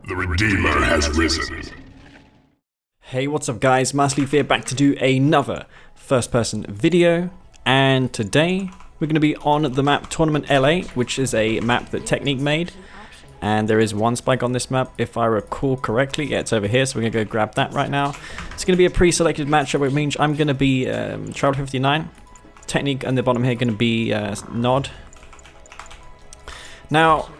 The Redeemer has risen. Hey, what's up guys, Massleaf here, back to do another first-person video, and today we're going to be on the map Tournament LA, which is a map that Technique made, and there is one spike on this map if I recall correctly. Yeah, it's over here, so we're going to go grab that right now. It's going to be a pre-selected matchup, which means I'm going to be Travel 59, Technique on the bottom here going to be Nod. Now,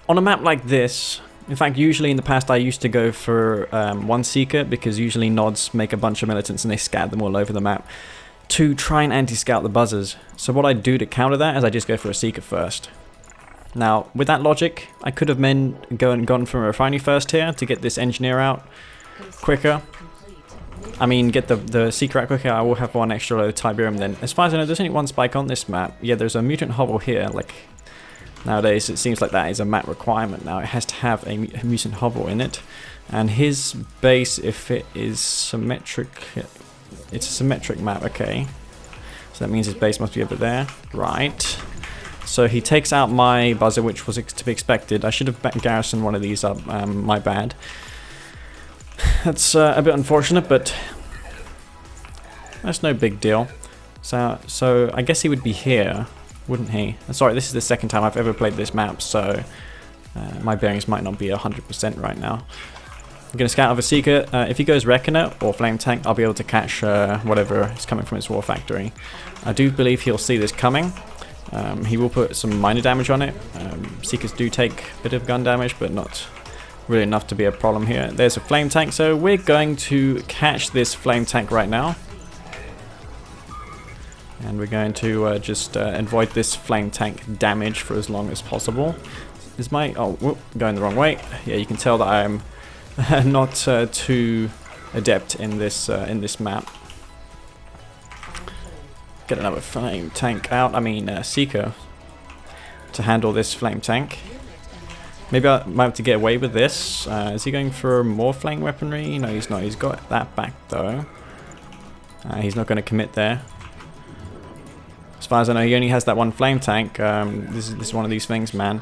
on a map like this, in fact, usually in the past I used to go for one Seeker, because usually Nods make a bunch of militants and they scatter them all over the map to try and anti-scout the buzzers. So what I do to counter that is I just go for a Seeker first. Now, with that logic, I could have gone for a Refinery first here to get this Engineer out quicker. I mean, get the Seeker out quicker. I will have one extra load of Tiberium then. As far as I know, there's only one spike on this map. Yeah, there's a Mutant Hovel here, like... Nowadays, it seems like that is a map requirement now. It has to have a mutant hovel in it. And his base, if it is symmetric... It's a symmetric map, okay. So that means his base must be over there. Right. So he takes out my buzzer, which was to be expected. I should have garrisoned one of these up. My bad. That's a bit unfortunate, but... that's no big deal. So I guess he would be here, wouldn't he? Sorry, this is the second time I've ever played this map, so my bearings might not be 100% right now. I'm going to scout over Seeker. If he goes Reckoner or Flame Tank, I'll be able to catch whatever is coming from his War Factory. I do believe he'll see this coming. He will put some minor damage on it. Seekers do take a bit of gun damage, but not really enough to be a problem here. There's a Flame Tank, so we're going to catch this Flame Tank right now. And we're going to just avoid this Flame Tank damage for as long as possible. Is my... oh, whoop, going the wrong way. Yeah, you can tell that I'm not too adept in this map. Get another Flame Tank out, I mean Seeker, to handle this Flame Tank. Maybe I might have to get away with this. Is he going for more flame weaponry? No, he's not. He's got that back though. He's not going to commit there. As far as I know, he only has that one Flame Tank. This is one of these things, man.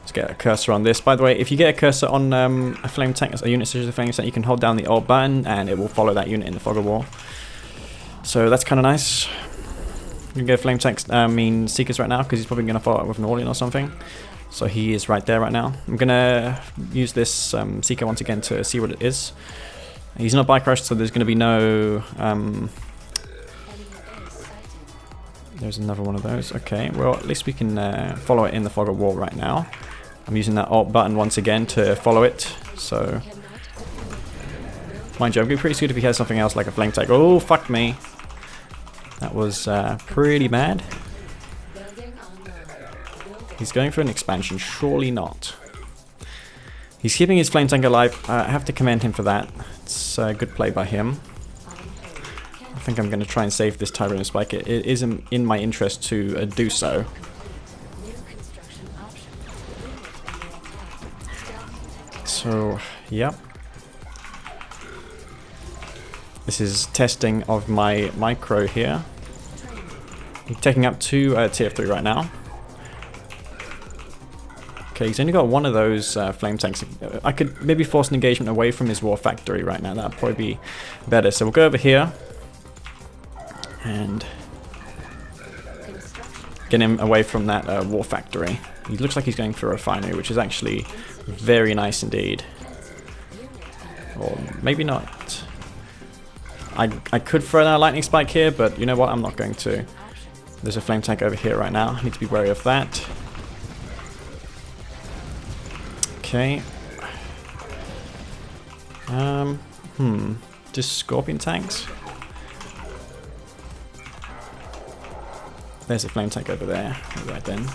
Let's get a cursor on this. By the way, if you get a cursor on a Flame Tank, a unit such as a Flame Tank, you can hold down the Alt button and it will follow that unit in the fog of war. So that's kind of nice. You can get Flame Tanks, Seekers right now, because he's probably going to follow up with an Orlean or something. So he is right there right now. I'm going to use this Seeker once again to see what it is. He's not bike rushed, so there's going to be no... there's another one of those. Okay, well, at least we can follow it in the fog of war right now. I'm using that Alt button once again to follow it, so... mind you, it'd be pretty good if he has something else like a Flame Tank. Oh, fuck me. That was pretty bad. He's going for an expansion. Surely not. He's keeping his Flame Tank alive. I have to commend him for that. It's a good play by him. I think I'm going to try and save this Tyrant Spike. It is in my interest to do so. So, yep. This is testing of my micro here. I'm taking up 2 TF3 right now. Okay, he's only got one of those Flame Tanks. I could maybe force an engagement away from his War Factory right now. That'd probably be better. So we'll go over here and get him away from that War Factory. He looks like he's going for a Refinery, which is actually very nice indeed. Or maybe not. I could throw down a Lightning Spike here, but you know what? I'm not going to. There's a Flame Tank over here right now. I need to be wary of that. Okay. Just Scorpion Tanks? There's a Flame Tank over there. Right then.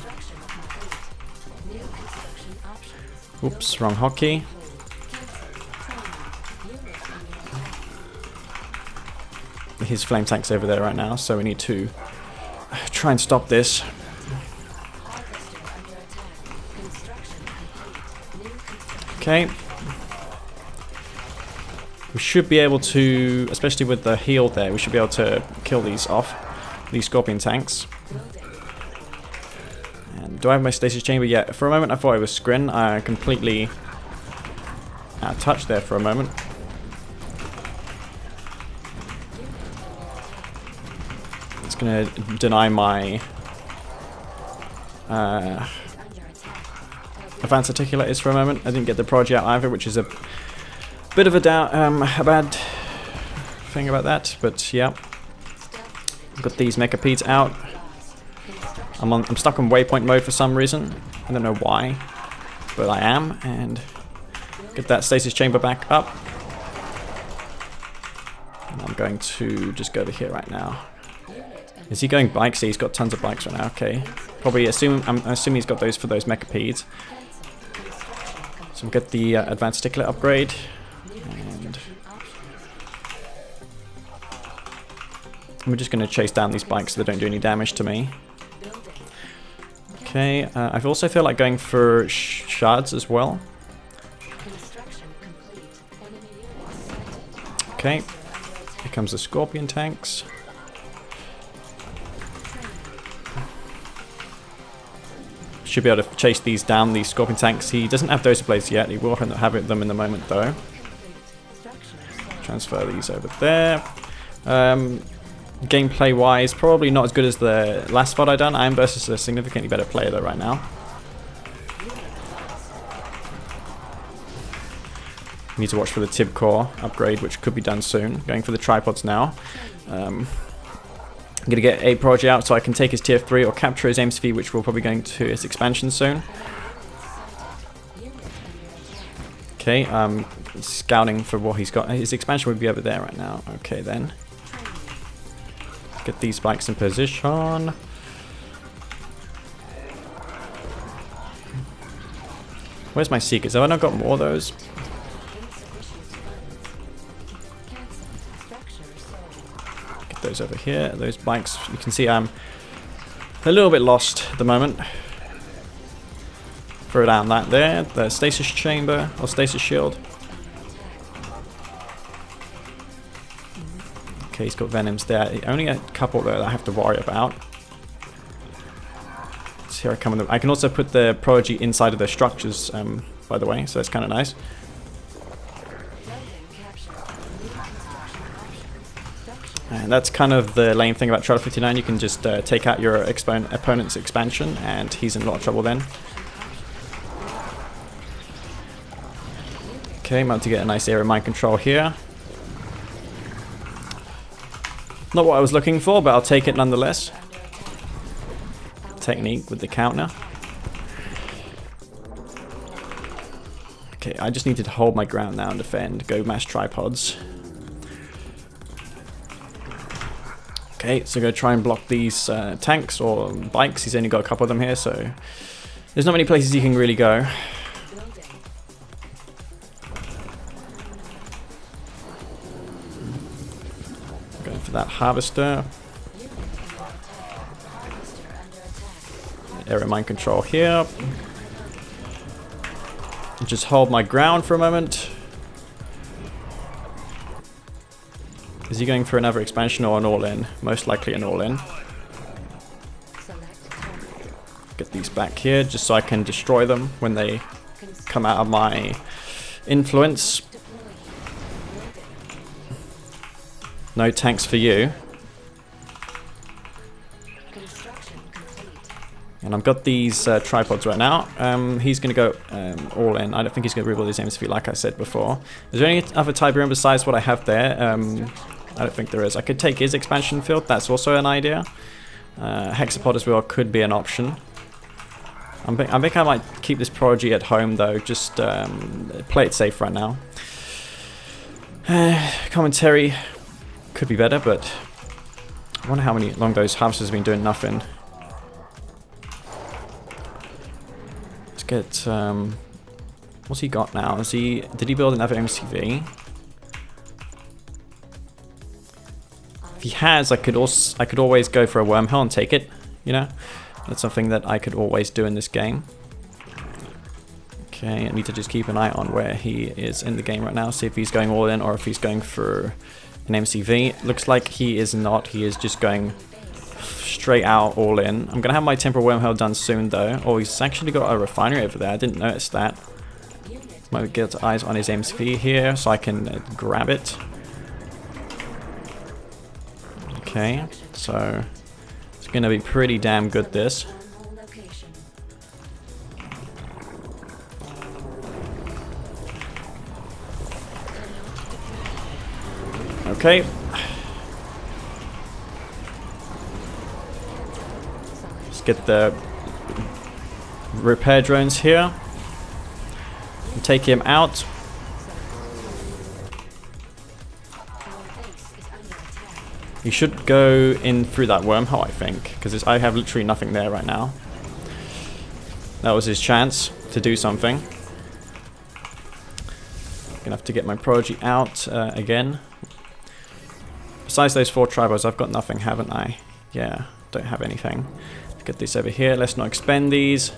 Oops, wrong hotkey. His Flame Tank's over there right now, so we need to try and stop this. Okay. We should be able to, especially with the heal there, we should be able to kill these off, these Scorpion Tanks. And do I have my stasis chamber? Yeah, for a moment I thought it was Scrin. I completely out of touch there for a moment. It's gonna deny my advanced articulators for a moment. I didn't get the prodigy out either, which is a bit of a bad thing about that, but yeah. Got these mechapedes out. I'm stuck on waypoint mode for some reason. I don't know why, but I am, and get that stasis chamber back up. And I'm going to just go over here right now. Is he going bikes? He's got tons of bikes right now. Okay, probably I'm assuming he's got those for those mechapedes. So we'll get the advanced articulate upgrade, and we're just going to chase down these bikes so they don't do any damage to me. Okay, I also feel like going for shards as well. Okay, here comes the scorpion tanks. Should be able to chase these down, these scorpion tanks. He doesn't have those blades yet. He will have them in a moment though. Transfer these over there. Gameplay wise, probably not as good as the last spot I done. I am versus a significantly better player though right now. Need to watch for the Tib core upgrade, which could be done soon. Going for the tripods now. I'm going to get a prodigy out so I can take his tier 3 or capture his MCV, which will probably going to his expansion soon. Okay, scouting for what he's got. His expansion would be over there right now. Okay then. Get these bikes in position. Where's my Seekers? Have I not got more of those? Get those over here. Those bikes, you can see I'm a little bit lost at the moment. Throw down that there. The stasis chamber, or stasis shield. Okay, he's got venoms there. Only a couple there that I have to worry about. So here I come. I can also put the prodigy inside of the structures, by the way, so that's kind of nice. And that's kind of the lame thing about Trial 59. You can just take out your opponent's expansion, and he's in a lot of trouble then. Okay, I'm about to get a nice area mind control here. Not what I was looking for, but I'll take it nonetheless. Technique with the counter. Okay, I just need to hold my ground now and defend. Go mash tripods. Okay, so go try and block these tanks or bikes. He's only got a couple of them here, so there's not many places you can really go. Going for that harvester. Area mind control here. Just hold my ground for a moment. Is he going for another expansion or an all-in? Most likely an all-in. Get these back here just so I can destroy them when they come out of my influence. No tanks for you. And I've got these tripods right now. He's going to go all in. I don't think he's going to rebuild his MCV like I said before. Is there any other Tiberium besides what I have there? I don't think there is. I could take his expansion field. That's also an idea. Hexapod as well could be an option. I think I might keep this prodigy at home though. Just play it safe right now. Commentary could be better, but I wonder how long those harvesters have been doing nothing. Let's get what's he got now? Did he build another MCV? If he has, I could always go for a wormhole and take it, you know? That's something that I could always do in this game. Okay, I need to just keep an eye on where he is in the game right now, see if he's going all in or if he's going for an MCV. Looks like he is not. He is just going straight out all in. I'm going to have my temporal wormhole done soon though. Oh, he's actually got a refinery over there. I didn't notice that. Might get eyes on his MC here so I can grab it. Okay, so it's going to be pretty damn good this. Okay. Let's get the repair drones here and take him out. He should go in through that wormhole, I think, because I have literally nothing there right now. That was his chance to do something. Gonna have to get my prodigy out again. Besides those 4 tribals, I've got nothing, haven't I? Yeah, don't have anything. Let's get this over here. Let's not expend these.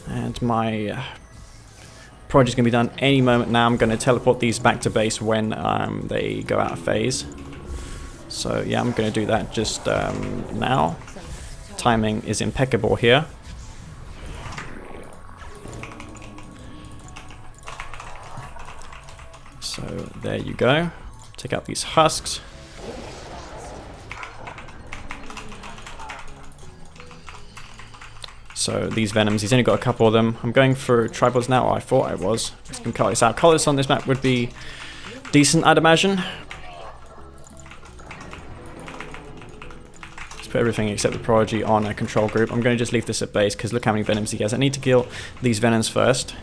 And my project's going to be done any moment now. I'm going to teleport these back to base when they go out of phase. So yeah, I'm going to do that just now. Timing is impeccable here. So there you go. Take out these husks. So these venoms, he's only got a couple of them. I'm going for tribals now, or I thought I was. Let's can cut this out. Colors on this map would be decent, I'd imagine. Let's put everything except the prodigy on a control group. I'm going to just leave this at base because look how many venoms he has. I need to kill these venoms first.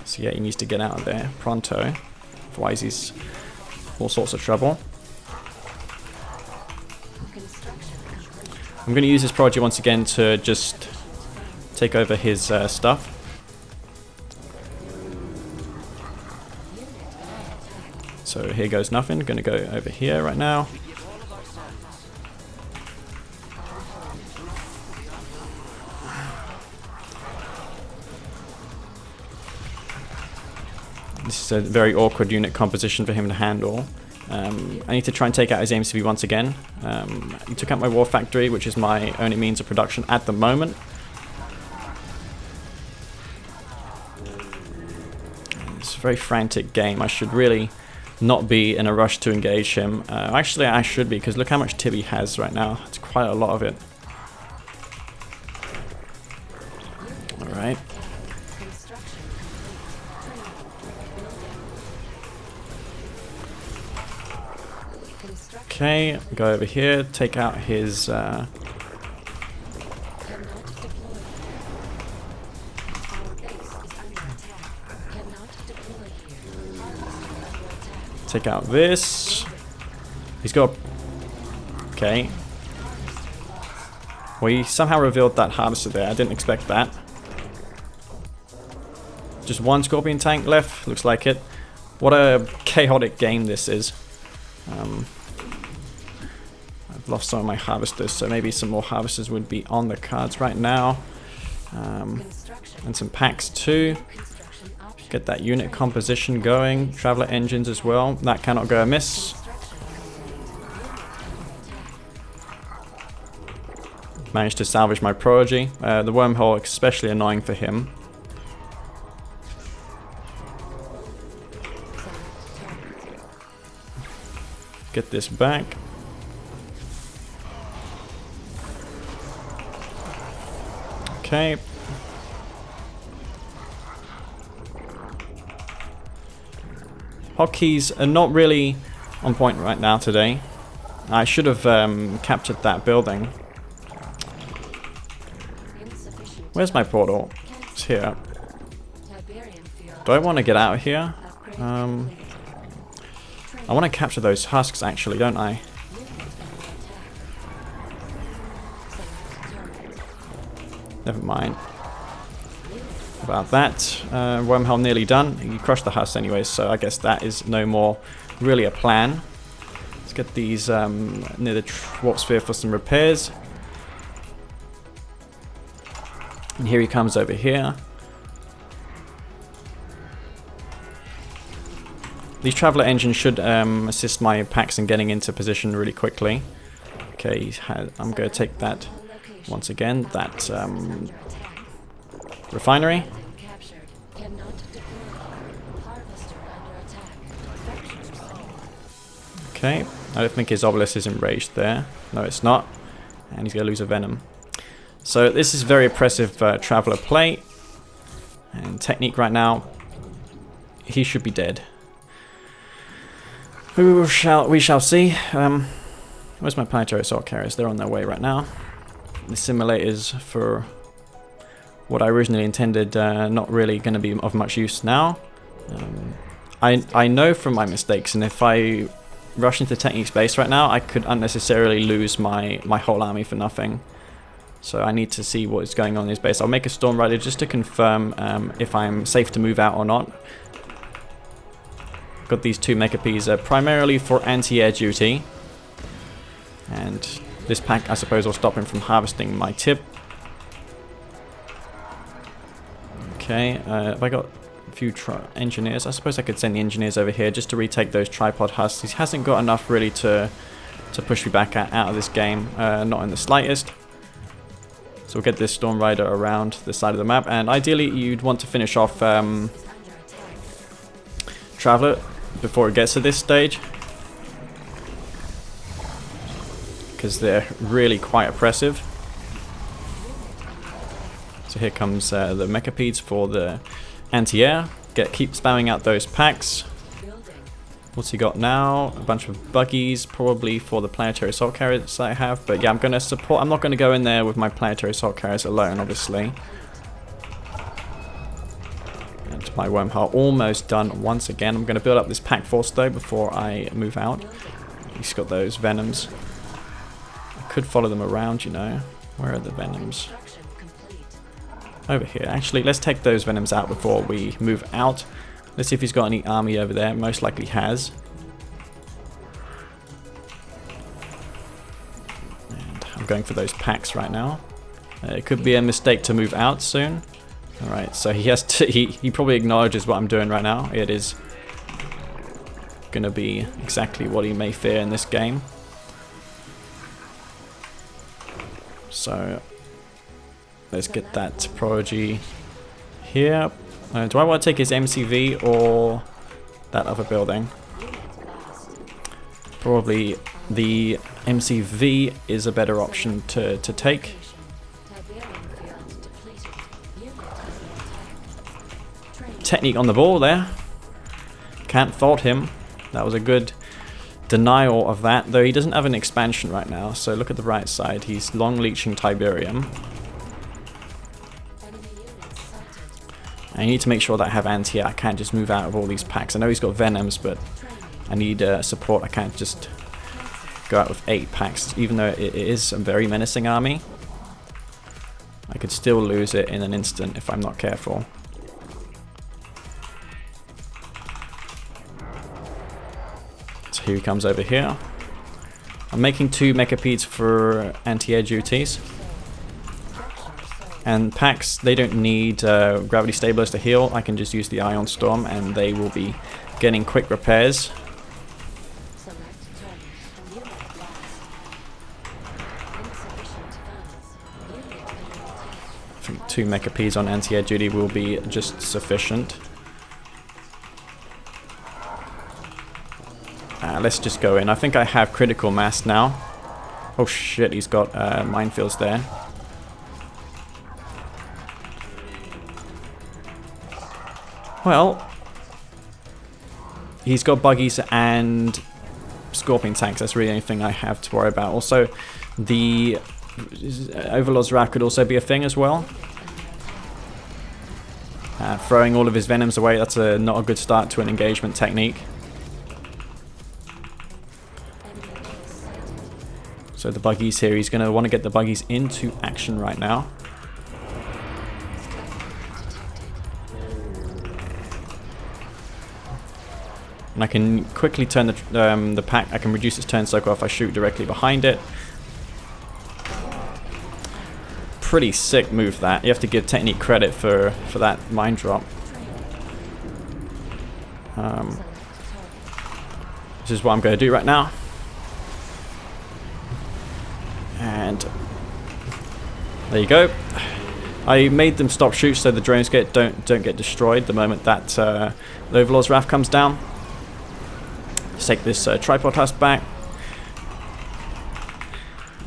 So yeah, he needs to get out of there pronto. Otherwise he's all sorts of trouble. I'm going to use this prodigy once again to just take over his stuff. So here goes nothing. Going to go over here right now. This is a very awkward unit composition for him to handle. I need to try and take out his AMCV once again. He took out my war factory, which is my only means of production at the moment. It's a very frantic game. I should really not be in a rush to engage him. Actually, I should be, because look how much Tib he has right now. It's quite a lot of it. Alright. Okay, go over here, take out his take out this. He's got... Okay. Well, he somehow revealed that harvester there. I didn't expect that. Just one scorpion tank left, looks like it. What a chaotic game this is. I've lost some of my harvesters, so maybe some more harvesters would be on the cards right now. And some packs too. Get that unit composition going. Traveler engines as well. That cannot go amiss. Managed to salvage my prodigy. The wormhole especially annoying for him. Get this back. Okay. Hotkeys are not really on point right now today. I should have captured that building. Where's my portal? It's here. Do I want to get out of here? I want to capture those husks actually, don't I? Never mind about that. Wormhole nearly done. You crushed the husks anyways, so I guess that is no more really a plan. Let's get these near the warp sphere for some repairs. And here he comes over here. These traveler engines should assist my packs in getting into position really quickly. Okay, I'm going to take that once again. That refinery. Okay, I don't think his obelisk is enraged there. No, it's not. And he's going to lose a venom. So this is very oppressive traveler play. And technique right now, he should be dead. We shall see. Where's my planetary assault carriers? They're on their way right now. The simulators for what I originally intended not really going to be of much use now. I know from my mistakes, and if I rush into technique base right now, I could unnecessarily lose my whole army for nothing. So I need to see what is going on in his base. I'll make a Storm Rider just to confirm if I'm safe to move out or not. Got these two Mecha Ps primarily for anti-air duty. And this pack, I suppose, will stop him from harvesting my tip. Okay, have I got a few engineers? I suppose I could send the engineers over here just to retake those tripod husks. He hasn't got enough really to push me back out of this game, not in the slightest. So we'll get this Storm Rider around the side of the map, and ideally you'd want to finish off Traveler before it gets to this stage, because they're really quite oppressive. So here comes the Mechapeds for the anti-air. Keep spamming out those packs. What's he got now? A bunch of buggies, probably for the planetary assault carriers that I have. But yeah, I'm going to support. I'm not going to go in there with my planetary assault carriers alone, obviously. And my wormhole almost done once again. I'm going to build up this pack force though before I move out. He's got those venoms. I could follow them around, you know. Where are the venoms? Over here. Actually, let's take those venoms out before we move out. Let's see if he's got any army over there. Most likely has. And I'm going for those packs right now. It could be a mistake to move out soon. Alright, so he has to. He probably acknowledges what I'm doing right now. It is going to be exactly what he may fear in this game. So let's get that Prodigy here. Do I want to take his MCV or that other building? Probably the MCV is a better option to take. Technique on the ball there. Can't fault him. That was a good denial of that, though he doesn't have an expansion right now. So look at the right side. He's long leeching Tiberium. I need to make sure that I have anti-air. I can't just move out of all these packs. I know he's got venoms, but I need support. I can't just go out with 8 packs, even though it is a very menacing army. I could still lose it in an instant if I'm not careful. So here he comes over here. I'm making 2 Mechapeds for anti-air duties. And packs, they don't need gravity stabilizers to heal. I can just use the Ion Storm and they will be getting quick repairs. I think 2 Mechapeds on anti-air duty will be just sufficient. Let's just go in. I think I have critical mass now. Oh shit, he's got minefields there. Well, he's got buggies and scorpion tanks. That's really the only thing I have to worry about. Also, the Overlord's Wrath could also be a thing as well. Throwing all of his venoms away, that's not a good start to an engagement technique. So the buggies here, he's going to want to get the buggies into action right now. And I can quickly turn the pack. I can reduce its turn cycle if I shoot directly behind it. Pretty sick move that. You have to give technique credit for that mine drop. This is what I'm going to do right now. And there you go. I made them stop shoot so the drones don't get destroyed the moment that the Overlord's Wrath comes down. Let's take this tripod husk back.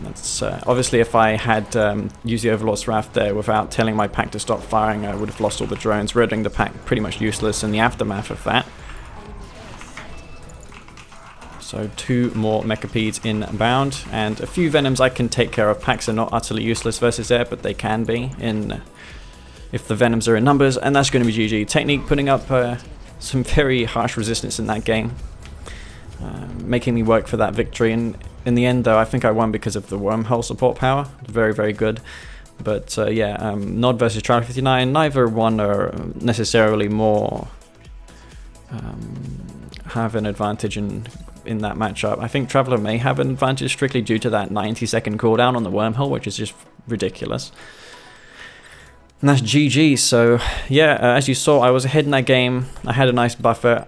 That's obviously if I had used the Overlord's Wrath there without telling my pack to stop firing, I would have lost all the drones, rendering the pack pretty much useless in the aftermath of that. So 2 more Mechapeds inbound, and a few Venoms I can take care of. Packs are not utterly useless versus air, but they can be if the Venoms are in numbers, and that's going to be GG. Technique putting up some very harsh resistance in that game, making me work for that victory. And in the end, though, I think I won because of the wormhole support power. Very, very good. But yeah, Nod versus Charlie 59, neither one are necessarily more have an advantage in that matchup. I think Traveler may have an advantage strictly due to that 90-second cooldown on the wormhole, which is just ridiculous. And that's GG. So yeah, as you saw, I was ahead in that game. I had a nice buffer.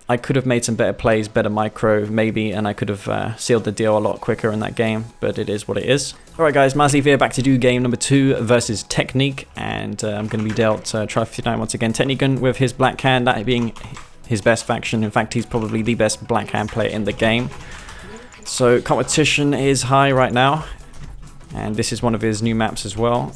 I could have made some better plays, better micro maybe, and I could have sealed the deal a lot quicker in that game, but it is what it is. Alright guys, Mazlev here, back to do game number 2 versus Technique, and I'm going to be dealt Tri 59 once again. Technique with his Black Hand, that being his best faction. In fact, he's probably the best Black Hand player in the game. So competition is high right now, and this is one of his new maps as well.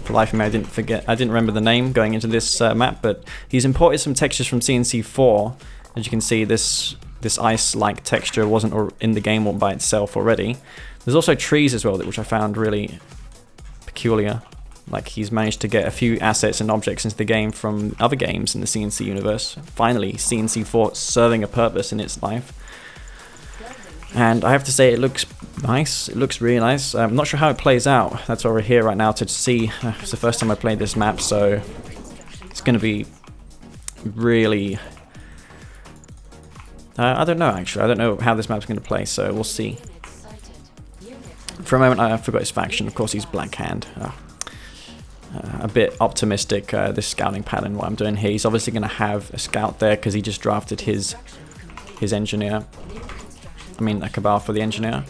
For life of me, I didn't remember the name going into this map, but he's imported some textures from C&C3. As you can see, this ice-like texture wasn't in the game by itself already. There's also trees as well, which I found really peculiar. Like, he's managed to get a few assets and objects into the game from other games in the C&C universe. Finally, C&C3 serving a purpose in its life. And I have to say, it looks nice. It looks really nice. I'm not sure how it plays out. That's why we're here right now to see. It's the first time I played this map, so it's going to be really... I don't know, actually. I don't know how this map's going to play, so we'll see. For a moment, I forgot his faction. Of course, he's Black Hand. A bit optimistic, this scouting pattern, what I'm doing here. He's obviously going to have a scout there because he just drafted his engineer. I mean, a Cabal for the engineer.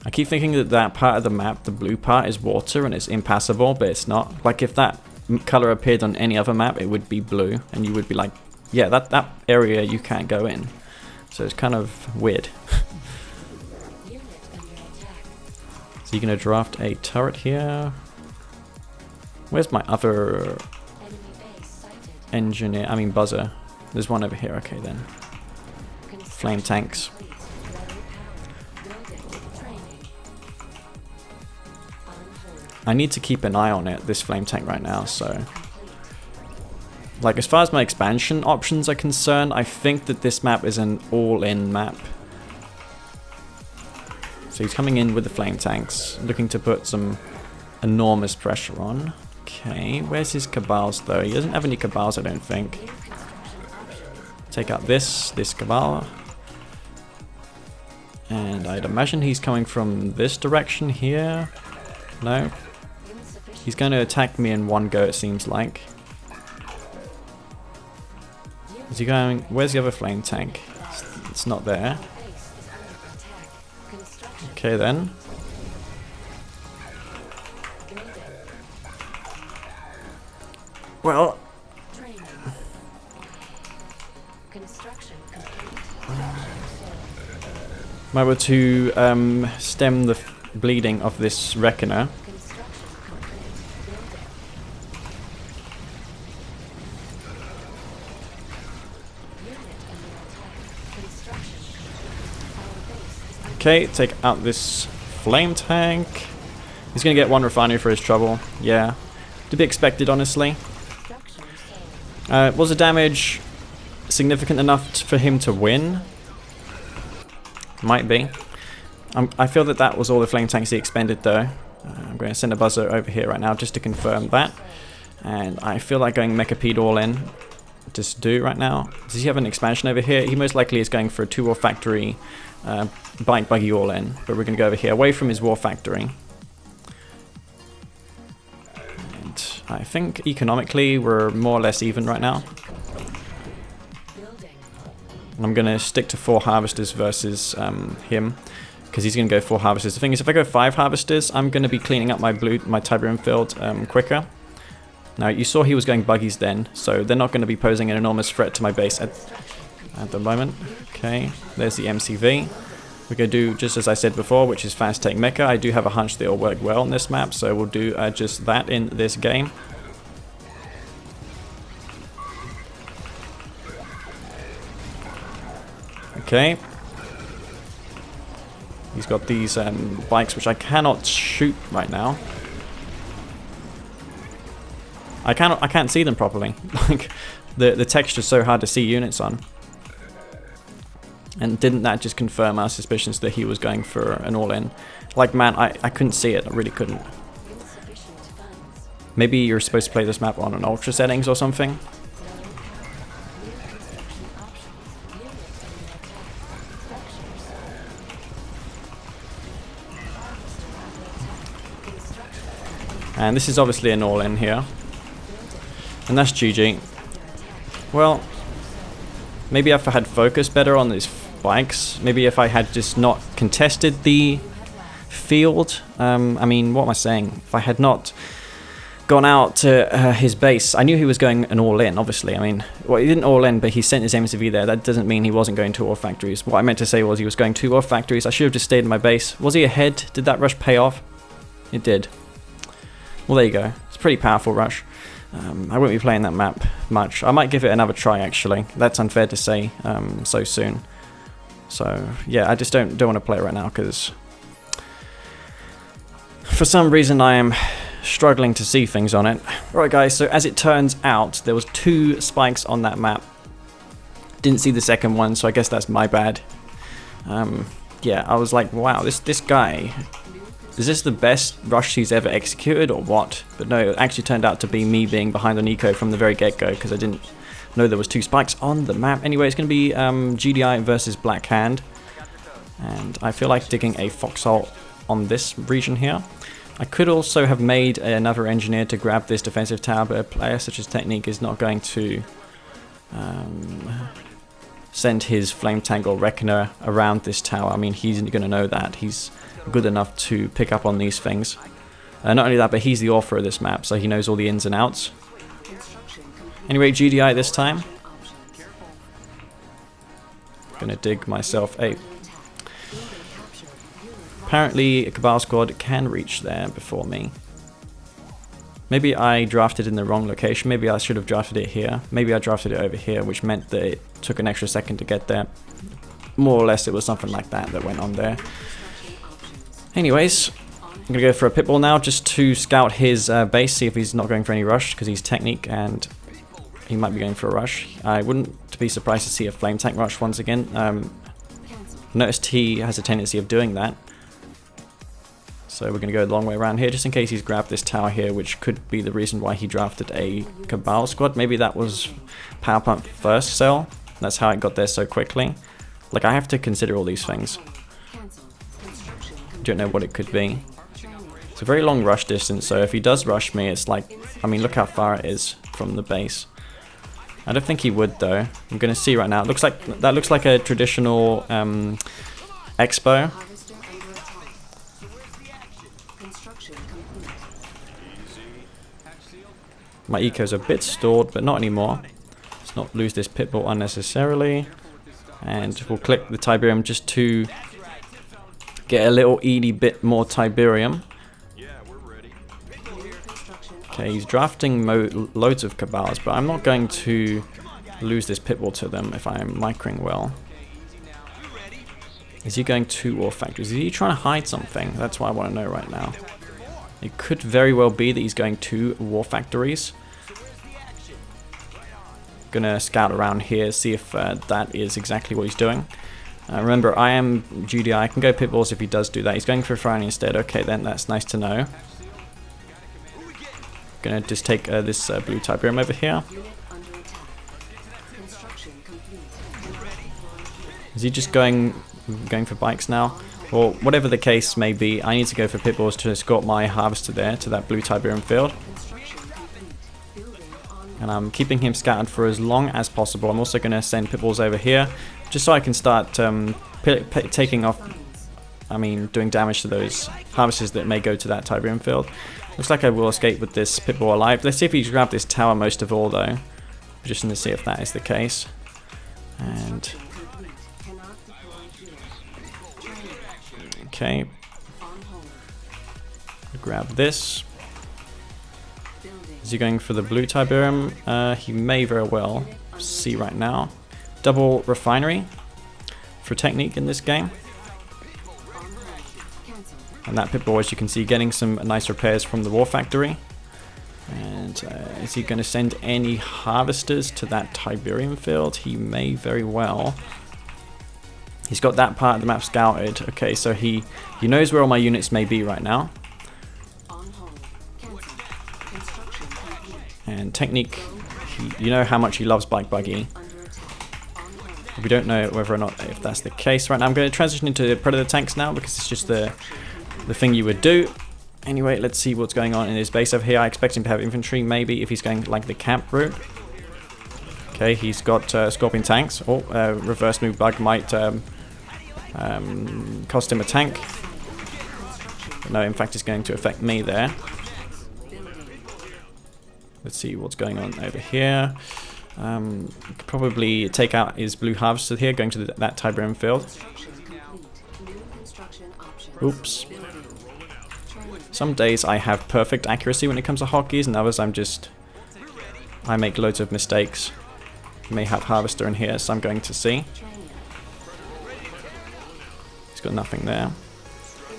I keep thinking that that part of the map, the blue part, is water and it's impassable, but it's not. Like, if that color appeared on any other map, it would be blue, and you would be like, yeah, that area you can't go in. So it's kind of weird. So you're going to draft a turret here. Where's my other engineer? I mean buzzer. There's one over here. Okay then. Flame tanks. I need to keep an eye on it, this flame tank right now, so... Like, as far as my expansion options are concerned, I think that this map is an all-in map. So he's coming in with the flame tanks, looking to put some enormous pressure on. Okay, where's his Cabals though? He doesn't have any Cabals, I don't think. Take out this Cabal. And I'd imagine he's coming from this direction here. No. He's going to attack me in one go, it seems like. Is he going... Where's the other flame tank? It's not there. Okay then. Well... I'm able to stem the bleeding of this Reckoner. Okay, take out this flame tank. He's gonna get one refinery for his trouble. Yeah, to be expected, honestly. Was the damage significant enough for him to win? Might be. I feel that was all the flame tanks he expended, though. I'm going to send a buzzer over here right now just to confirm that. And I feel like going Mechapede all in. Just do right now. Does he have an expansion over here? He most likely is going for a 2-war factory bike buggy all in. But we're going to go over here, away from his war factory. And I think economically we're more or less even right now. And I'm going to stick to 4 harvesters versus him. Because because he's going to go 4 harvesters. The thing is, if I go 5 harvesters, I'm going to be cleaning up my Tiberium field quicker. Now, you saw he was going buggies then, so they're not going to be posing an enormous threat to my base at the moment. Okay, there's the MCV. We're going to do just as I said before, which is fast take mecha. I do have a hunch they'll work well on this map, so we'll do just that in this game. Okay. He's got these bikes which I cannot shoot right now. I can't see them properly. Like the texture's so hard to see units on. And didn't that just confirm our suspicions that he was going for an all-in? Like, man, I couldn't see it. I really couldn't. Maybe you're supposed to play this map on an ultra settings or something. And this is obviously an all-in here. And that's GG. Well, maybe if I had focused better on these bikes, maybe if I had just not contested the field, I mean, what am I saying? If I had not gone out to his base, I knew he was going an all-in, obviously. I mean, well, he didn't all-in, but he sent his MCV there. That doesn't mean he wasn't going to war factories. What I meant to say was he was going to war factories. I should have just stayed in my base. Was he ahead? Did that rush pay off? It did. Well, there you go. It's a pretty powerful rush. I won't be playing that map much. I might give it another try, actually. That's unfair to say so soon. So, yeah, I just don't want to play it right now, because for some reason I am struggling to see things on it. Right, guys, so as it turns out, there was 2 spikes on that map. Didn't see the second one, so I guess that's my bad. Yeah, I was like, wow, this guy... Is this the best rush he's ever executed or what? But no, it actually turned out to be me being behind on eco from the very get-go, because I didn't know there was 2 spikes on the map. Anyway, it's going to be GDI versus Black Hand. And I feel like digging a foxhole on this region here. I could also have made another engineer to grab this defensive tower, but a player such as Technique is not going to send his Flame Tank or Reckoner around this tower. I mean, he's going to know that. He's good enough to pick up on these things. Not only that, but he's the author of this map, so he knows all the ins and outs. Anyway, GDI this time. Gonna dig myself a... Apparently a Cabal squad can reach there before me. Maybe I drafted in the wrong location. Maybe I should have drafted it here. Maybe I drafted it over here, which meant that it took an extra second to get there. More or less it was something like that went on there. Anyways, I'm going to go for a pitbull now just to scout his base, see if he's not going for any rush, because he's Technique and he might be going for a rush. I wouldn't be surprised to see a Flame Tank rush once again. Noticed he has a tendency of doing that. So we're going to go the long way around here, just in case he's grabbed this tower here, which could be the reason why he drafted a Cabal squad. Maybe that was power plant first cell. That's how it got there so quickly. Like, I have to consider all these things. Don't know what it could be. It's a very long rush distance, so if he does rush me, it's like, I mean, look how far it is from the base. I don't think he would, though. I'm gonna see right now. It looks like that looks like a traditional expo. My eco's a bit stalled, but not anymore. Let's not lose this pitbull unnecessarily, and we'll click the Tiberium just to get a little eedy bit more Tiberium. Okay, he's drafting loads of Cabals, but I'm not going to lose this pitbull to them if I'm microing well. Is he going to war factories? Is he trying to hide something? That's what I want to know right now. It could very well be that he's going to war factories. Gonna scout around here, see if that is exactly what he's doing. Remember, I am GDI. I can go pitbulls if he does do that. He's going for a Friday instead. Okay, then that's nice to know. Gonna just take this blue Tiberium over here. Is he just going for bikes now? Or whatever the case may be, I need to go for pitbulls to escort my harvester there to that blue Tiberium field. And I'm keeping him scattered for as long as possible. I'm also going to send pitbulls over here, just so I can start taking off doing damage to those harvesters that may go to that Tiberium field. Looks like I will escape with this Pitbull alive. Let's see if he can grab this tower most of all, though. Just going to see if that is the case. And okay, grab this. Is he going for the blue Tiberium? He may very well. See right now. Double refinery for technique in this game. And that Pitbull, as you can see, getting some nice repairs from the war factory. And is he going to send any harvesters to that Tiberium field? He may very well. He's got that part of the map scouted. Okay, so he knows where all my units may be right now. And technique, you know how much he loves Bike Buggy. We don't know whether or not if that's the case right now. I'm going to transition into Predator tanks now because it's just the thing you would do. Anyway, let's see what's going on in his base over here. I expect him to have infantry, maybe, if he's going like the camp route. Okay, he's got Scorpion tanks. Oh, reverse move bug might cost him a tank. But no, in fact, it's going to affect me there. Let's see what's going on over here. Could probably take out his blue harvester here, going to that Tiberium field. Oops. Some days I have perfect accuracy when it comes to hotkeys, and others I make loads of mistakes. May have harvester in here, so I'm going to see. He's got nothing there.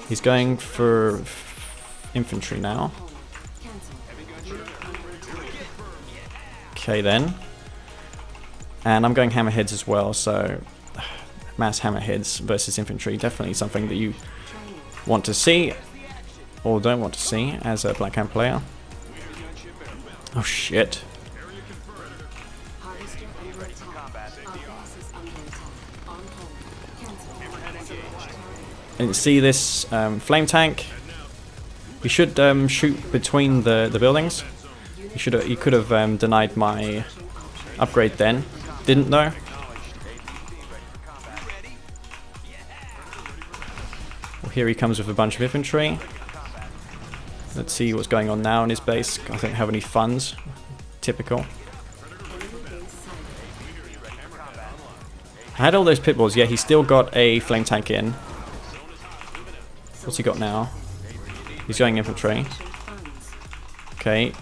He's going for infantry now. Okay then. And I'm going hammerheads as well, so mass hammerheads versus infantry, definitely something that you want to see or don't want to see as a Black Hand player. Oh shit. And see this flame tank. You should shoot between the buildings. You could have denied my upgrade then. Didn't though. Well, here he comes with a bunch of infantry. Let's see what's going on now in his base. I don't have any funds. Typical. I had all those pitbulls. Yeah, he's still got a flame tank in. What's he got now? He's going infantry. Okay.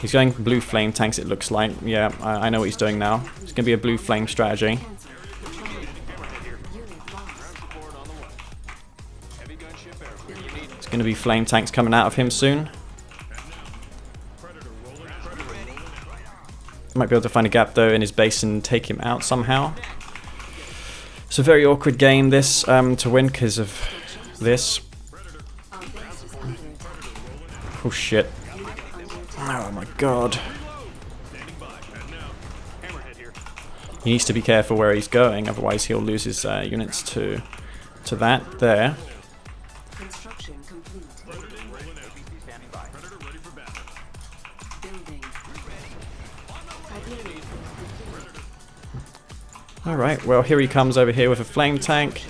He's going blue flame tanks, it looks like. Yeah, I know what he's doing now. It's going to be a blue flame strategy. It's going to be flame tanks coming out of him soon. Might be able to find a gap though in his base and take him out somehow. It's a very awkward game this to win because of this. Oh shit. Oh my god. He needs to be careful where he's going, otherwise he'll lose his units to that there. Alright, well here he comes over here with a flame tank.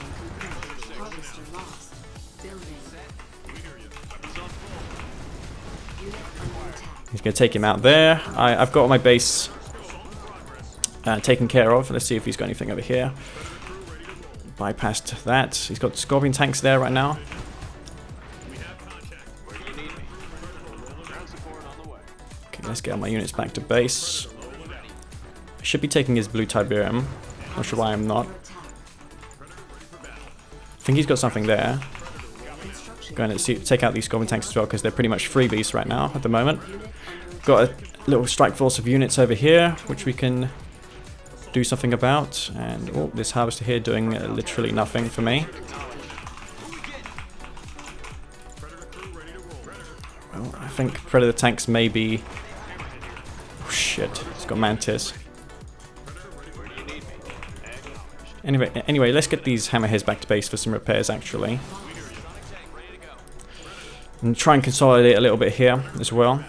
He's going to take him out there. I've got my base taken care of. Let's see if he's got anything over here. Bypassed that. He's got Scorpion tanks there right now. Okay, let's get all my units back to base. I should be taking his blue Tiberium. Not sure why I'm not. I think he's got something there. Going to take out these Scorpion tanks as well because they're pretty much freebies right now at the moment. Got a little strike force of units over here which we can do something about. And oh, this harvester here doing literally nothing for me. Well, I think Predator tanks may be... Oh shit, it's got Mantis. Anyway, let's get these hammerheads back to base for some repairs actually. And try and consolidate a little bit here as well.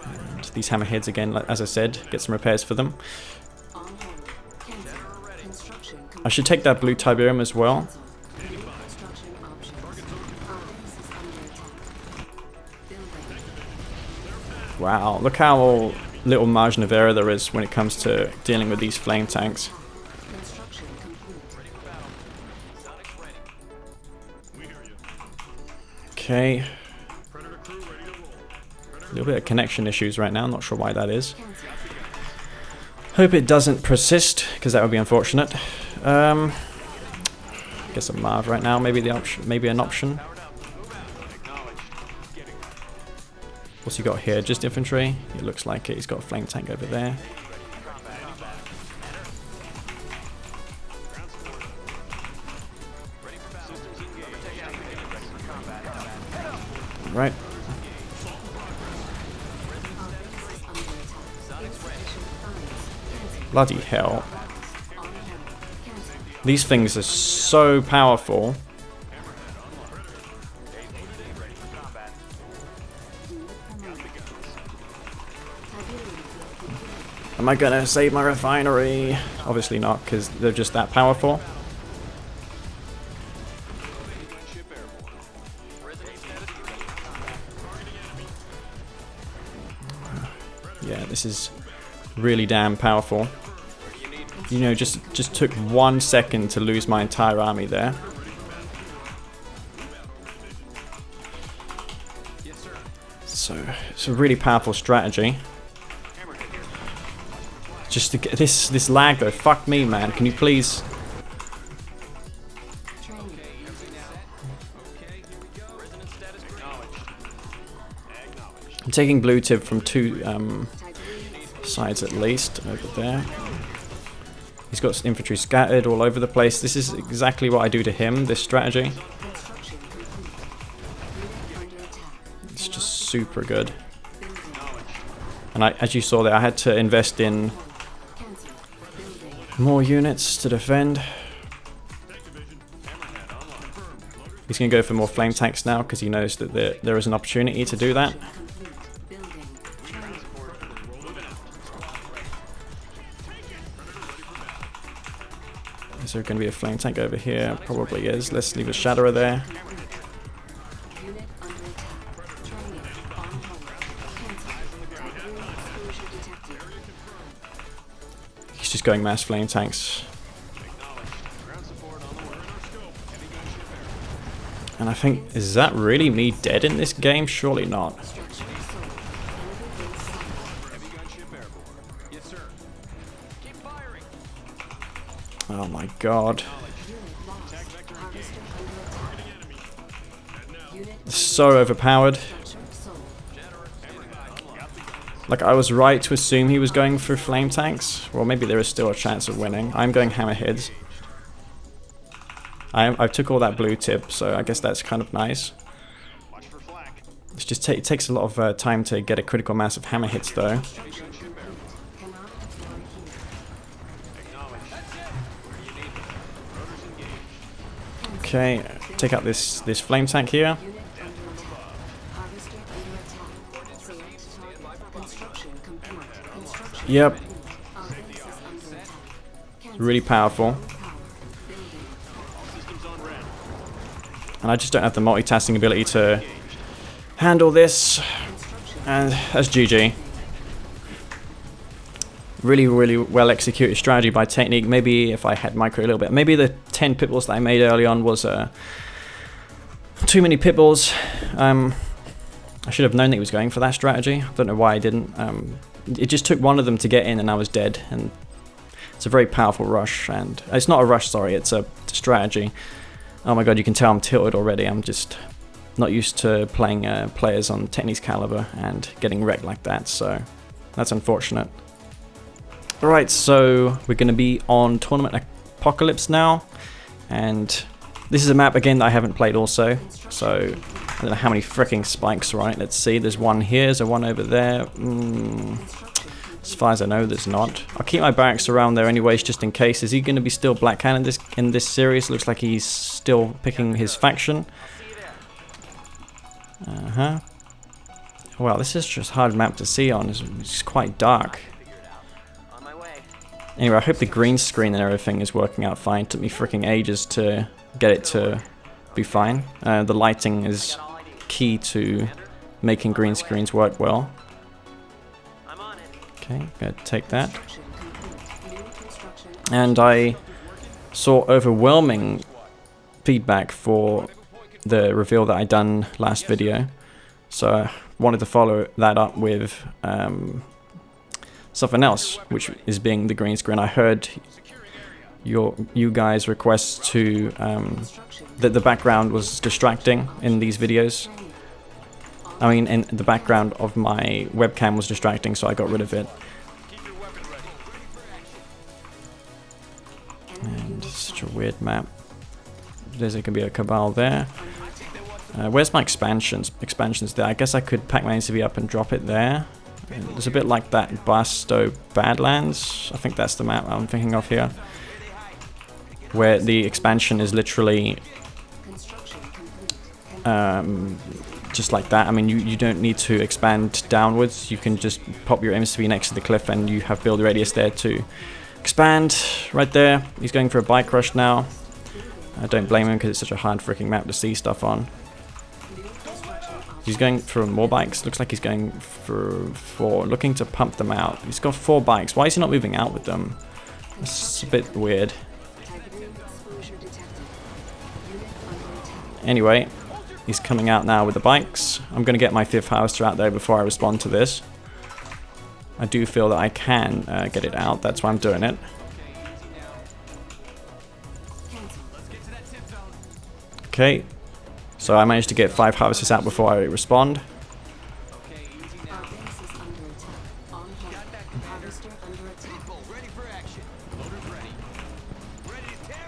And these hammerheads again, like, as I said, get some repairs for them. I should take that blue Tiberium as well. Wow, look how little margin of error there is when it comes to dealing with these flame tanks. Okay. A little bit of connection issues right now, not sure why that is. Hope it doesn't persist, because that would be unfortunate. Guess a Marv right now, maybe an option. What's he got here? Just infantry? It looks like it. He's got a flame tank over there. Right. Bloody hell. These things are so powerful. Am I gonna save my refinery? Obviously not, because they're just that powerful. Yeah, this is really damn powerful. You know, just took 1 second to lose my entire army there. So it's a really powerful strategy. Just to get this lag though, fuck me, man. Can you please? I'm taking blue tip from 2 sides at least over there. He's got infantry scattered all over the place. This is exactly what I do to him, this strategy. It's just super good. And as you saw there, I had to invest in more units to defend. He's going to go for more flame tanks now because he knows that there is an opportunity to do that. Is there going to be a flame tank over here? Probably is. Let's leave a Shatterer there. He's just going mass flame tanks. And I think, is that really me dead in this game? Surely not. Oh my god. So overpowered. Like, I was right to assume he was going for flame tanks. Well, maybe there is still a chance of winning. I'm going hammerheads. I took all that blue tip, so I guess that's kind of nice. It's just it takes a lot of time to get a critical mass of hammer hits, though. Okay, take out this flame tank here. Yep. Really powerful. And I just don't have the multitasking ability to handle this. And that's GG. Really, really well executed strategy by Technique. Maybe if I had micro a little bit. Maybe the 10 pit bulls that I made early on was too many pit bulls. I should have known that he was going for that strategy. I don't know why I didn't. It just took one of them to get in and I was dead. And it's a very powerful rush. And it's not a rush, sorry. It's a strategy. Oh my god, you can tell I'm tilted already. I'm just not used to playing players on Technique's caliber and getting wrecked like that. So that's unfortunate. Alright, so we're going to be on Tournament Apocalypse now, and this is a map again that I haven't played also, so I don't know how many freaking spikes, right? Let's see, there's one here, there's one over there. As far as I know, there's not. I'll keep my barracks around there anyways, just in case. Is he going to be still Black Hand in this series? Looks like he's still picking his faction. Well, this is just a hard map to see on. It's quite dark. Anyway, I hope the green screen and everything is working out fine. It took me freaking ages to get it to be fine. The lighting is key to making green screens work well. Okay, gonna take that. And I saw overwhelming feedback for the reveal that I done last video. So I wanted to follow that up with something else, which is being the green screen. I heard you guys request to that the background was distracting in these videos. I mean, in the background of my webcam was distracting, so I got rid of it. And such a weird map. There's going to be a cabal there. Where's my expansions? Expansions there. I guess I could pack my NCV up and drop it there. It's a bit like that Basto Badlands. I think that's the map I'm thinking of here, where the expansion is literally just like that. I mean, you don't need to expand downwards. You can just pop your MCV next to the cliff and you have build radius there to expand. Right there. He's going for a bike rush now. I don't blame him because it's such a hard freaking map to see stuff on. He's going for more bikes. Looks like he's going for 4. Looking to pump them out. He's got 4 bikes. Why is he not moving out with them? It's a bit weird. Anyway, he's coming out now with the bikes. I'm going to get my 5th harvester out there before I respond to this. I do feel that I can get it out. That's why I'm doing it. Okay. So I managed to get 5 harvesters out before I respond.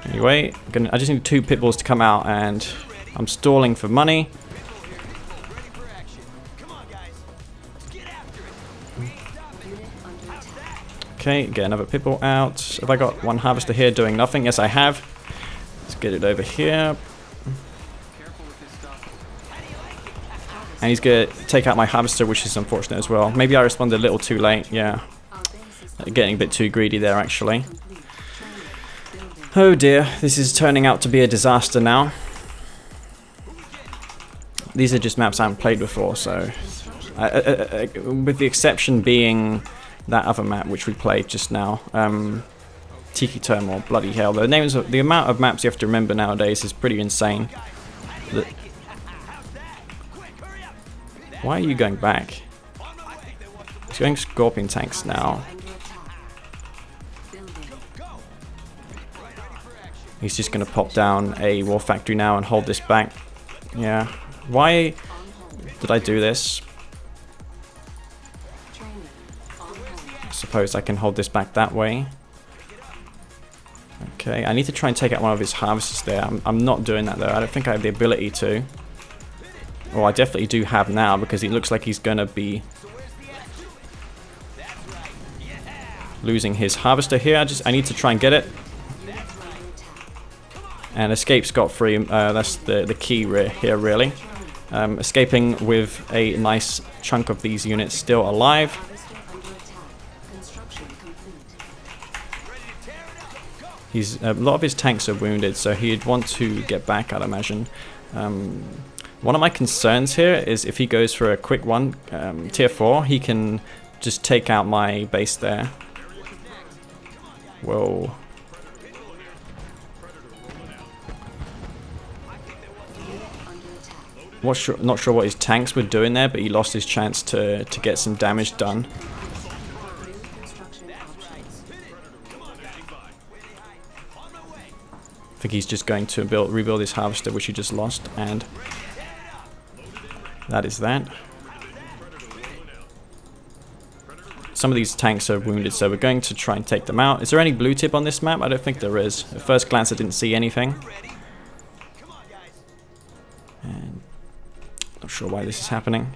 Anyway, I just need 2 pit bulls to come out, and I'm stalling for money. Okay, get another pit bull out. Have I got 1 harvester here doing nothing? Yes, I have. Let's get it over here. And he's going to take out my harvester, which is unfortunate as well. Maybe I responded a little too late, yeah. Getting a bit too greedy there, actually. Oh dear, this is turning out to be a disaster now. These are just maps I haven't played before, so... with the exception being that other map which we played just now. Tiki Turmoil, bloody hell. The amount of maps you have to remember nowadays is pretty insane. Why are you going back? He's going Scorpion tanks now. He's just going to pop down a war factory now and hold this back. Yeah. Why did I do this? I suppose I can hold this back that way. Okay, I need to try and take out one of his harvesters there. I'm not doing that though. I don't think I have the ability to. Well, I definitely do have now because it looks like he's going to be losing his harvester here. I need to try and get it. And escape scot-free. That's the key here, really. Escaping with a nice chunk of these units still alive. A lot of his tanks are wounded, so he'd want to get back, I'd imagine. One of my concerns here is if he goes for a quick one, tier 4, he can just take out my base there. Whoa. Not sure what his tanks were doing there, but he lost his chance to get some damage done. I think he's just going to rebuild his harvester, which he just lost, and that is that. Some of these tanks are wounded, so we're going to try and take them out. Is there any blue tip on this map? I don't think there is. At first glance, I didn't see anything. And not sure why this is happening.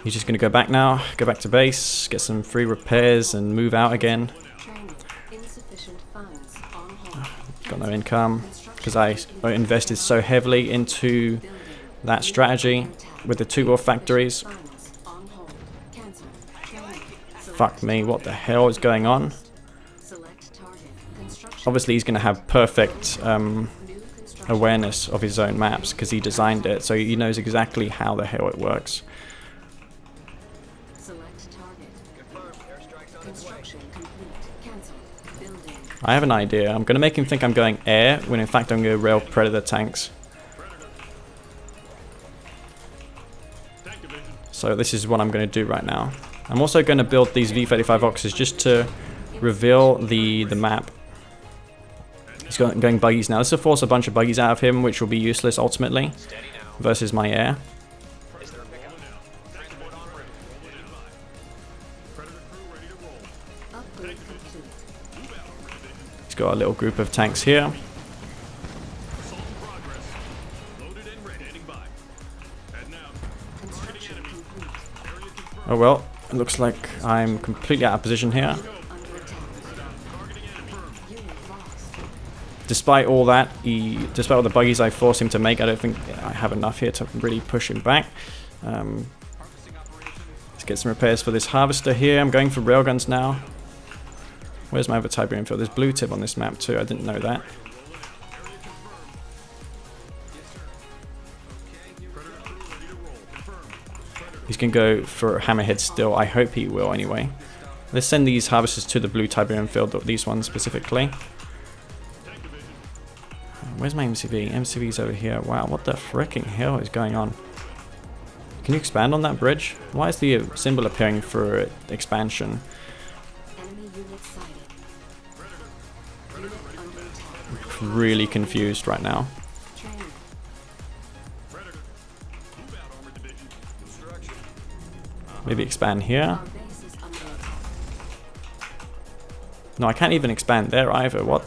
He's just going to go back now, go back to base, get some free repairs, and move out again. Got no income because I invested so heavily into that strategy with the 2 ore factories. Fuck me, what the hell is going on? Obviously he's going to have perfect awareness of his own maps because he designed it, so he knows exactly how the hell it works. I have an idea. I'm going to make him think I'm going air when in fact I'm going to rail predator tanks. So this is what I'm going to do right now. I'm also going to build these V35 boxes just to reveal the map. He's going buggies now. This will force a bunch of buggies out of him, which will be useless ultimately versus my air. He's got a little group of tanks here. Oh well, it looks like I'm completely out of position here. Despite all that, despite all the buggies I forced him to make, I don't think I have enough here to really push him back. Let's get some repairs for this harvester here. I'm going for railguns now. Where's my other Tiberium field? There's blue tip on this map too, I didn't know that. He's going to go for hammerhead still. I hope he will anyway. Let's send these harvesters to the blue Tiberium field, these ones specifically. Where's my MCV? MCV's over here. Wow, what the fricking hell is going on? Can you expand on that bridge? Why is the symbol appearing for expansion? I'm really confused right now. Maybe expand here. No, I can't even expand there either. What?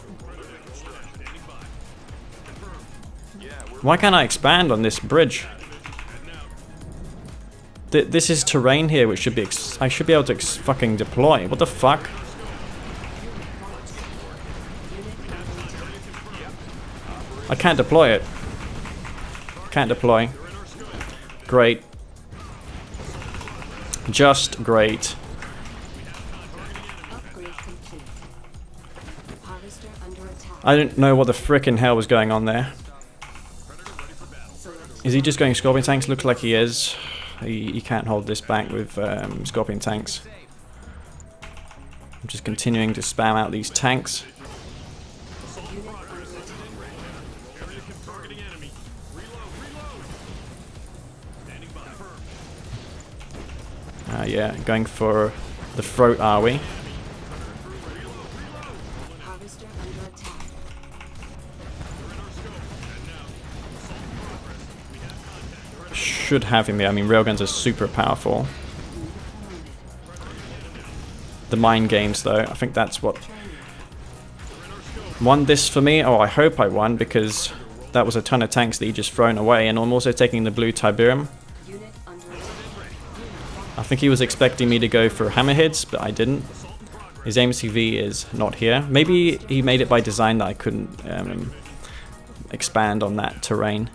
Why can't I expand on this bridge? This is terrain here, which should be I should be able to fucking deploy. What the fuck? I can't deploy it. Can't deploy. Great. Just great. I didn't know what the frickin' hell was going on there. Is he just going Scorpion tanks? Looks like he is. He can't hold this back with Scorpion tanks. I'm just continuing to spam out these tanks. Yeah, going for the throat, are we? Should have him here. I mean, railguns are super powerful. The mind games, though, I think that's what won this for me. Oh, I hope I won, because that was a ton of tanks that he just thrown away, and I'm also taking the blue Tiberium. I think he was expecting me to go for hammerheads, but I didn't. His MCV is not here. Maybe he made it by design that I couldn't expand on that terrain.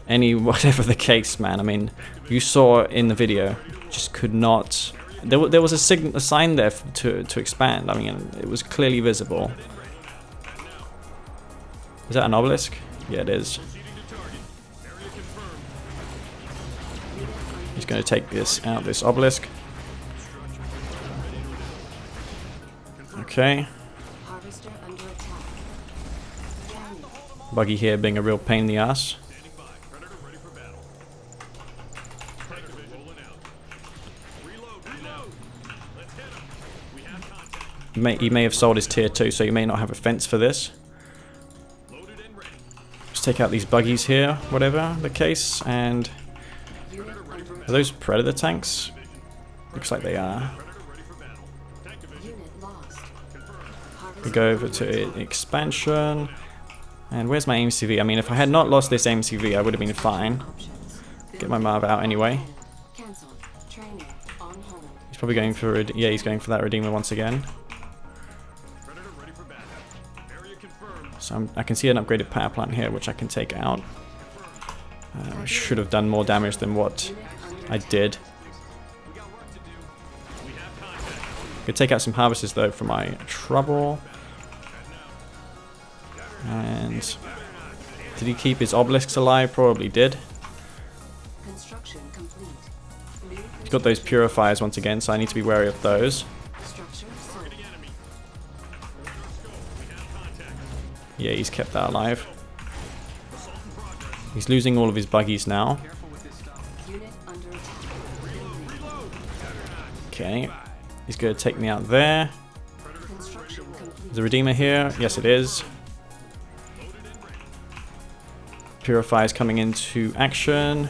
Whatever the case, man. I mean, you saw in the video, just could not. There was a sign there to expand. I mean, it was clearly visible. Is that an obelisk? Yeah, it is. He's going to take this out, this obelisk. Okay. Buggy here being a real pain in the ass. He may have sold his tier 2, so he may not have a fence for this. Let's take out these buggies here, whatever the case, and are those predator tanks? Looks like they are. We go over to expansion, and where's my MCV? I mean, if I had not lost this MCV, I would have been fine. Get my Marv out anyway. He's probably going for yeah, he's going for that Redeemer once again. So I can see an upgraded power plant here, which I can take out. I should have done more damage than what I did. Could take out some harvesters though for my trouble. And did he keep his obelisks alive? Probably did. He's got those purifiers once again, so I need to be wary of those. Yeah, he's kept that alive. He's losing all of his buggies now. Okay, he's going to take me out there. Is the Redeemer here? Yes, it is. Purifier's coming into action.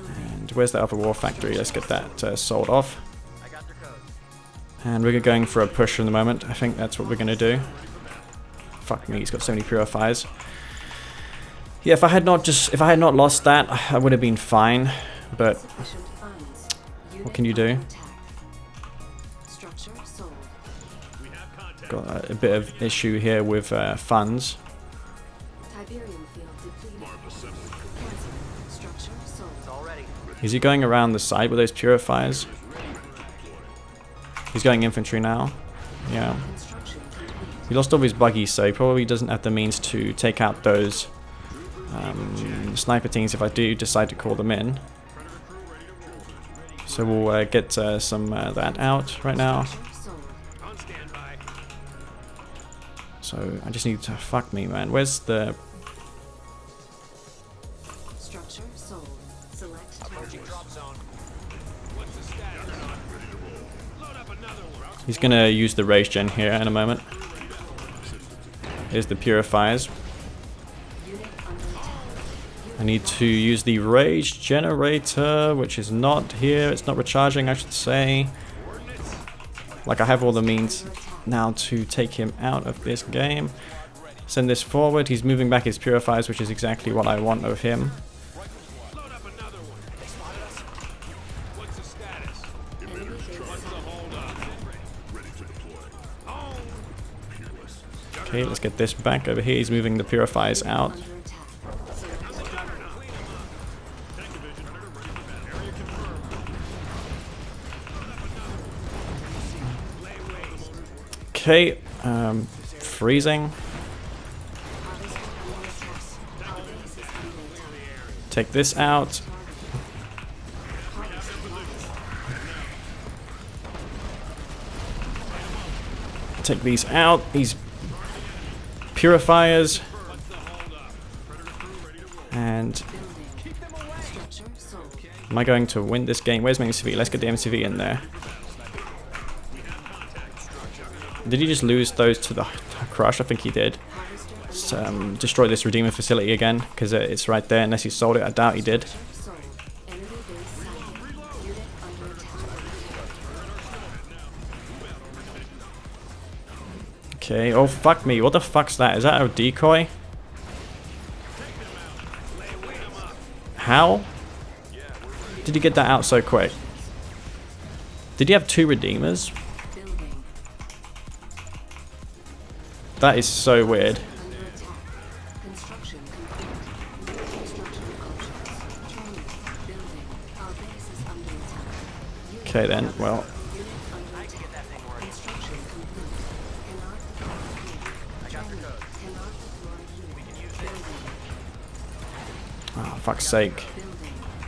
And where's the other war factory? Let's get that sold off. And we're going for a push in the moment. I think that's what we're going to do. Fuck me, he's got so many purifiers. Yeah, if I had not lost that, I would have been fine. But what can you do? Got a bit of issue here with funds. Is he going around the side with those purifiers? He's going infantry now. Yeah. He lost all of his buggies, so he probably doesn't have the means to take out those sniper teams if I do decide to call them in. So we'll get some that out right now. So I just need to fuck me, man. Where's the structure sold? Select He's gonna use the rage gen here in a moment. Here's the purifiers. I need to use the rage generator, which is not here. It's not recharging, I should say. Like, I have all the means now to take him out of this game. Send this forward. He's moving back his purifiers, which is exactly what I want of him. Okay, let's get this back over here. He's moving the purifiers out. Okay, freezing. Take this out. Take these out. These purifiers. And am I going to win this game? Where's my MCV? Let's get the MCV in there. Did he just lose those to the crush? I think he did. Let's, destroy this Redeemer facility again, because it's right there, unless he sold it. I doubt he did. Okay, oh fuck me, what the fuck's that? Is that a decoy? How did he get that out so quick? Did he have 2 Redeemers? That is so weird. Okay then, well. Oh, fuck's sake.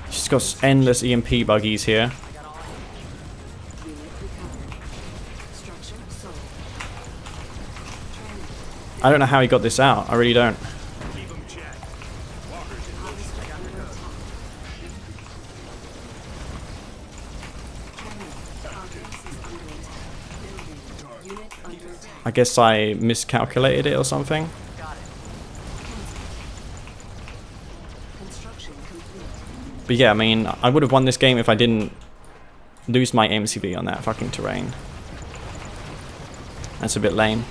She's got endless EMP buggies here. I don't know how he got this out. I really don't. I guess I miscalculated it or something. But yeah, I mean, I would have won this game if I didn't lose my MCV on that fucking terrain. That's a bit lame.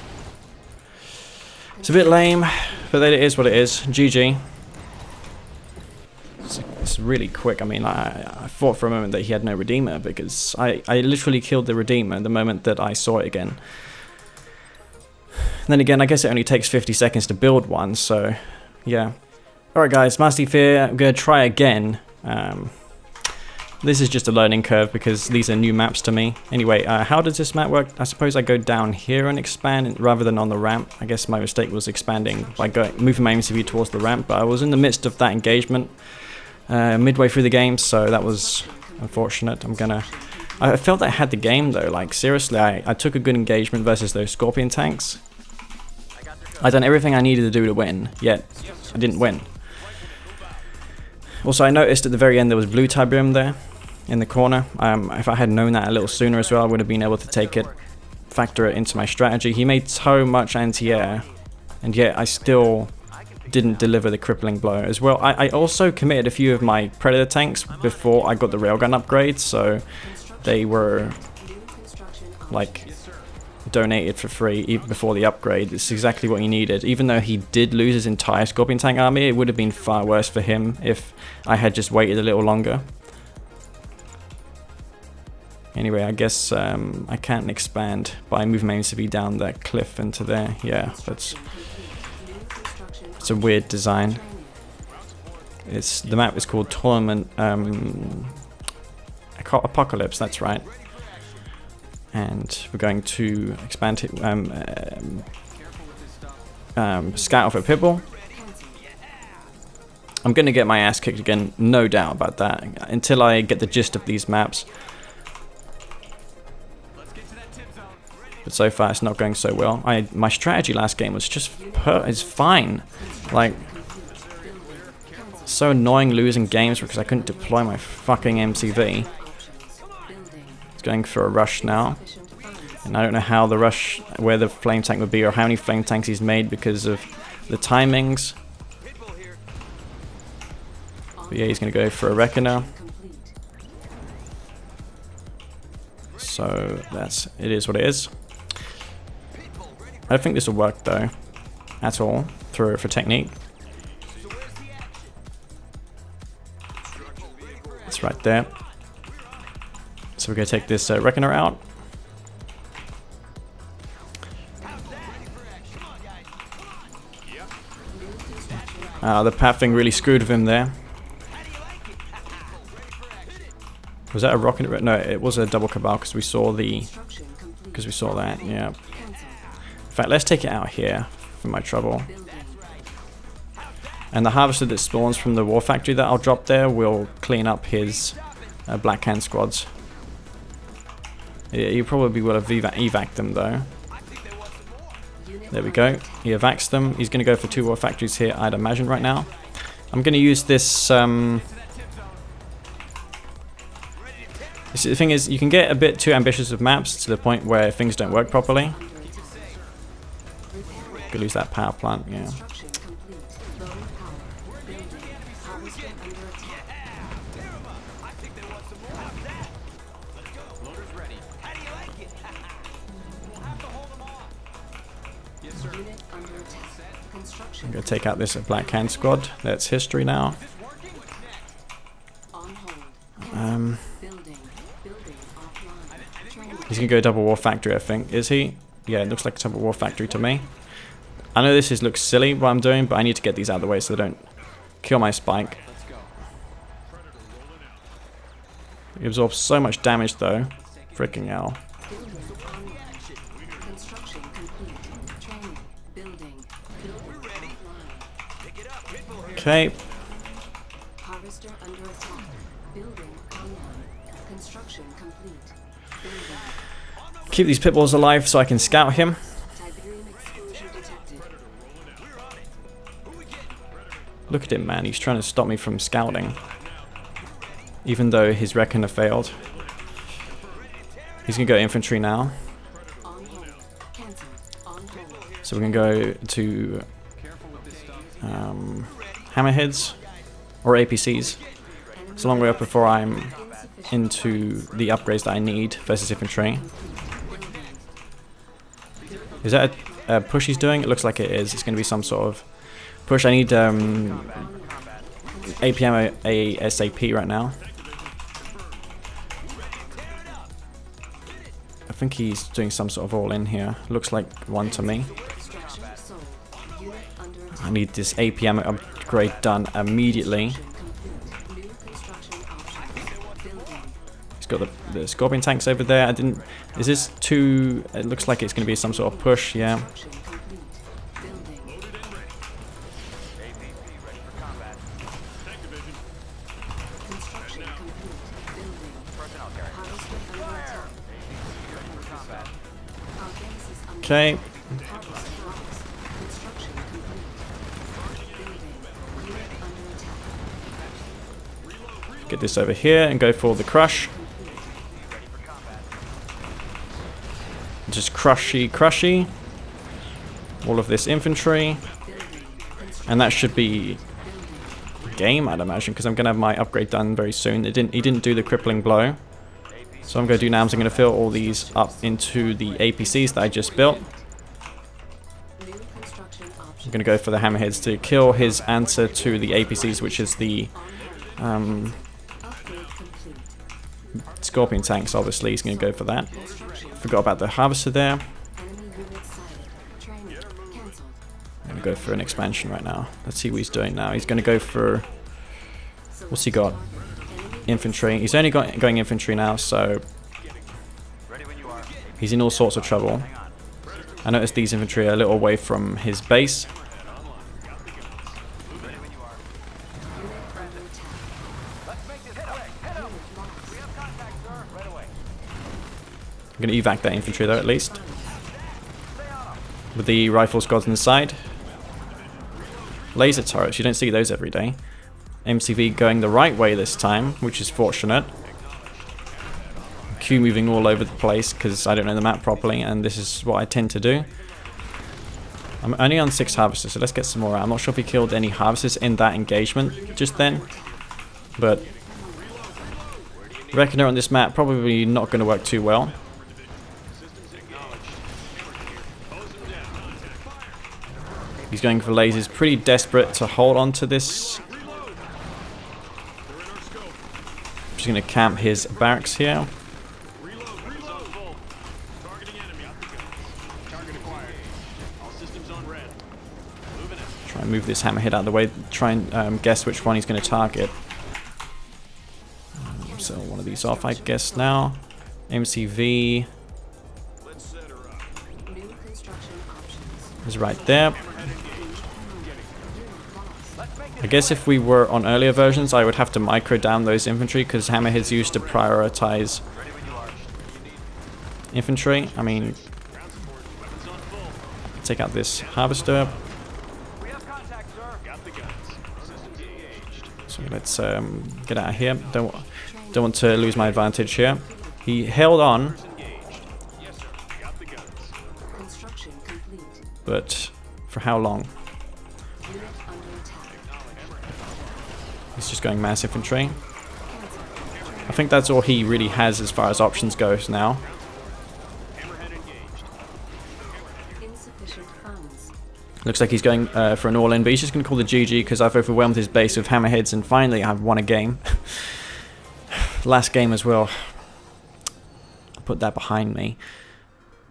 It's a bit lame, but it is what it is. GG. It's really quick. I mean, I thought for a moment that he had no Redeemer, because I literally killed the Redeemer the moment that I saw it again. And then again, I guess it only takes 50 seconds to build one, so yeah. Alright guys, Master Thief here. I'm going to try again. This is just a learning curve because these are new maps to me. Anyway, how does this map work? I suppose I go down here and expand rather than on the ramp. I guess my mistake was expanding by moving my MCV towards the ramp, but I was in the midst of that engagement midway through the game, so that was unfortunate. I felt I had the game though, like seriously, I took a good engagement versus those Scorpion tanks. I done everything I needed to do to win, yet I didn't win. Also, I noticed at the very end there was blue Tiberium there in the corner. If I had known that a little sooner as well, I would have been able to take it, factor it into my strategy. He made so much anti-air, and yet I still didn't deliver the crippling blow as well. I also committed a few of my Predator tanks before I got the railgun upgrade, so they were like donated for free even before the upgrade. It's exactly what he needed. Even though he did lose his entire Scorpion tank army, it would have been far worse for him if I had just waited a little longer. Anyway, I guess I can't expand by moving my MCV down that cliff into there. Yeah, it's a weird design. The map is called Tournament Apocalypse, that's right. And we're going to expand it, scout for Pitbull. I'm going to get my ass kicked again, no doubt about that, until I get the gist of these maps. But so far it's not going so well. My strategy last game was just fine. Like, so annoying losing games because I couldn't deploy my fucking MCV. Going for a rush now, and I don't know how the rush, where the flame tank would be, or how many flame tanks he's made because of the timings. But yeah, he's going to go for a Reckoner. So it is what it is. I don't think this will work though, at all, for technique. It's right there. So we're going to take this Reckoner out. The pathing really screwed with him there. Was that a rocket? No, it was a double Cabal because we saw that. Yeah. In fact, let's take it out here for my trouble. And the harvester that spawns from the war factory that I'll drop there will clean up his Black Hand squads. Yeah, you probably will have evac them though. There we go. He evacs them. He's going to go for 2 war factories here, I'd imagine, right now. I'm going to use this. The thing is, you can get a bit too ambitious with maps to the point where things don't work properly. Could lose that power plant, yeah. I'm going to take out this Black Hand squad. That's history now. He's going to go double war factory, I think. Is he? Yeah, it looks like a double war factory to me. I know this looks silly what I'm doing, but I need to get these out of the way so they don't kill my spike. He absorbs so much damage though. Freaking hell. Okay. Keep these pitbulls alive so I can scout him. Look at him, man. He's trying to stop me from scouting. Even though his Reckoner failed. He's going to go infantry now. So we're going to go to hammerheads or APCs. It's a long way up before I'm into the upgrades that I need versus infantry. Is that a push he's doing? It looks like it is. It's going to be some sort of push. I need APM ASAP right now. I think he's doing some sort of all in here. Looks like one to me. I need this APM upgrade done immediately. He's got the Scorpion tanks over there. Is this too... It looks like it's going to be some sort of push, yeah. Okay. Get this over here and go for the crush. Just crushy. All of this infantry. And that should be game, I'd imagine, because I'm going to have my upgrade done very soon. He didn't do the crippling blow. So I'm going to do now is I'm going to fill all these up into the APCs that I just built. I'm going to go for the hammerheads to kill his answer to the APCs, which is the Scorpion tanks. Obviously, he's going to go for that. Forgot about the harvester there. I'm going to go for an expansion right now. Let's see what he's doing now. He's going to go for... What's he got? Infantry. He's only going infantry now, so he's in all sorts of trouble. I noticed these infantry are a little away from his base. I'm going to evac that infantry though, at least. With the rifle squads on the side. Laser turrets, you don't see those every day. MCV going the right way this time, which is fortunate. Q moving all over the place because I don't know the map properly, and this is what I tend to do. I'm only on 6 harvesters, so let's get some more out. I'm not sure if he killed any harvesters in that engagement just then, but Reckoner on this map probably not going to work too well. He's going for lasers, pretty desperate to hold on to this. Just going to camp his barracks here. Try and move this hammerhead out of the way. Try and guess which one he's going to target. Sell one of these off, I guess, now. MCV is right there. I guess if we were on earlier versions, I would have to micro down those infantry because hammerheads used to prioritize infantry. I mean, take out this harvester. So let's get out of here. Don't want to lose my advantage here. He held on, but for how long? He's just going mass infantry. I think that's all he really has as far as options goes now. Looks like he's going for an all-in, but he's just going to call the GG because I've overwhelmed his base with hammerheads and finally I've won a game. Last game as well. I'll put that behind me.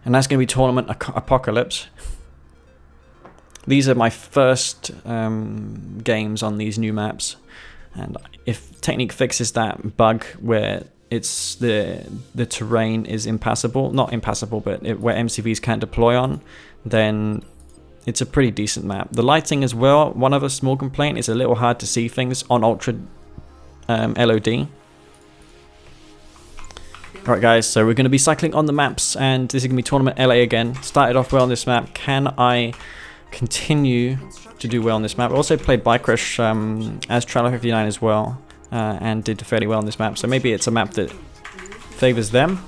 And that's going to be Tournament Apocalypse. These are my first games on these new maps. And if Technique fixes that bug where it's the terrain is impassable, not impassable, but where MCVs can't deploy on, then it's a pretty decent map. The lighting as well, one other small complaint, is a little hard to see things on Ultra LOD. Alright guys, so we're going to be cycling on the maps, and this is going to be Tournament LA again. Started off well on this map. Can I continue to do well on this map? I also played Bike Rush as Trailer 59 as well, and did fairly well on this map, so maybe it's a map that favors them.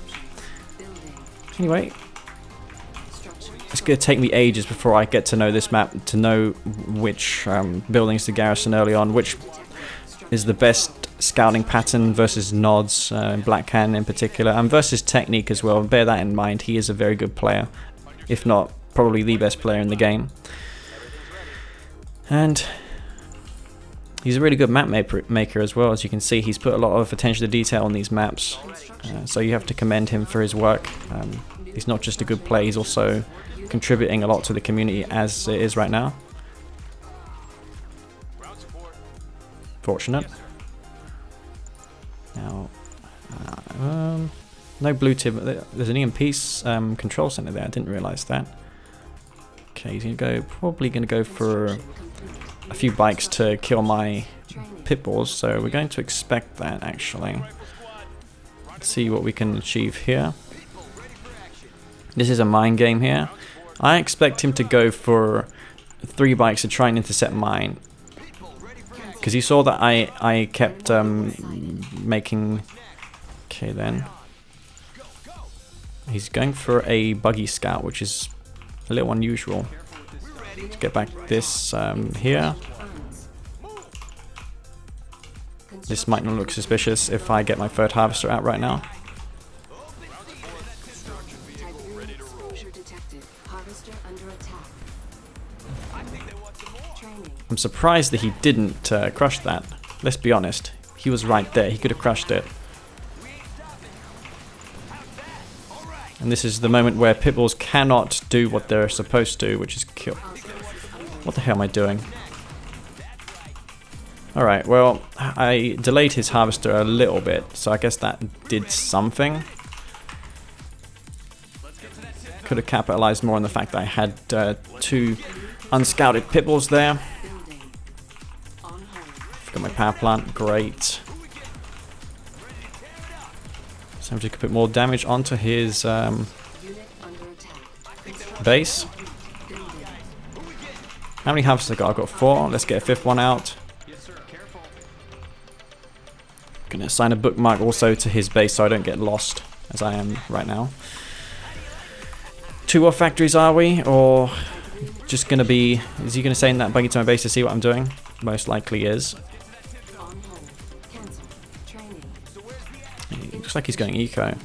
Anyway, it's going to take me ages before I get to know this map, to know which buildings to garrison early on, which is the best scouting pattern versus nods, Black Can in particular, and versus Technique as well. Bear that in mind, he is a very good player, if not probably the best player in the game. And he's a really good map maker as well. As you can see, he's put a lot of attention to detail on these maps, so you have to commend him for his work. He's not just a good player, he's also contributing a lot to the community as it is right now. unfortunate. Now, no blue tip. There's an EMP control center there. I didn't realize that. Okay, he's probably gonna go for a few bikes to kill my pit bulls. So we're going to expect that actually. Let's see what we can achieve here. This is a mine game here. I expect him to go for 3 bikes to try and intercept mine. Because he saw that I kept making... Okay then. He's going for a buggy scout, which is a little unusual. Let's get back this here. This might not look suspicious if I get my 3rd harvester out right now. I'm surprised that he didn't crush that. Let's be honest. He was right there. He could have crushed it. And this is the moment where pitbulls cannot do what they're supposed to, which is kill. What the hell am I doing? Alright, well, I delayed his harvester a little bit, so I guess that did something. Could have capitalized more on the fact that I had 2 unscouted pitbulls there. Got my power plant, great. So I'm just gonna put more damage onto his base. How many harvesters I got? I've got 4. Let's get a 5th one out. Gonna assign a bookmark also to his base so I don't get lost, as I am right now. 2 more factories, are we? Or just gonna be... Is he gonna send that buggy to my base to see what I'm doing? Most likely is. He looks like he's going eco.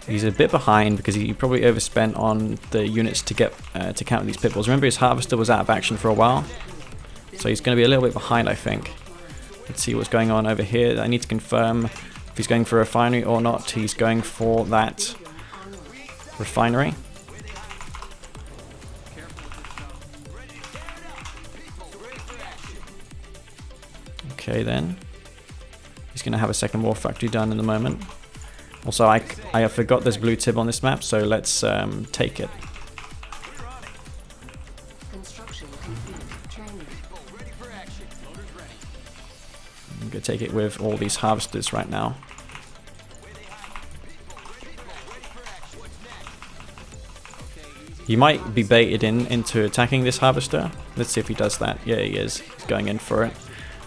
He's a bit behind because he probably overspent on the units to get to counter these pitbulls. Remember, his harvester was out of action for a while, so he's going to be a little bit behind, I think. Let's see what's going on over here. I need to confirm if he's going for a refinery or not. He's going for that refinery. Okay then. He's going to have a second war factory done in the moment. Also, I forgot there's blue tib on this map, so let's take it. I'm going to take it with all these harvesters right now. He might be baited into attacking this harvester. Let's see if he does that. Yeah, he is. He's going in for it.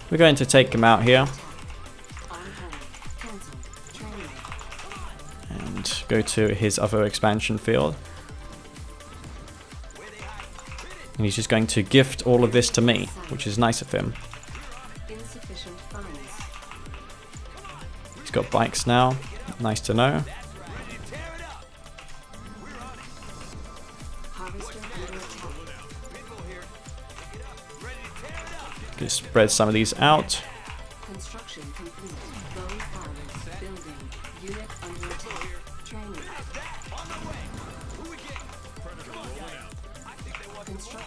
We're going to take him out here. And go to his other expansion field. And he's just going to gift all of this to me, which is nice of him. He's got bikes now. Nice to know. Gonna spread some of these out.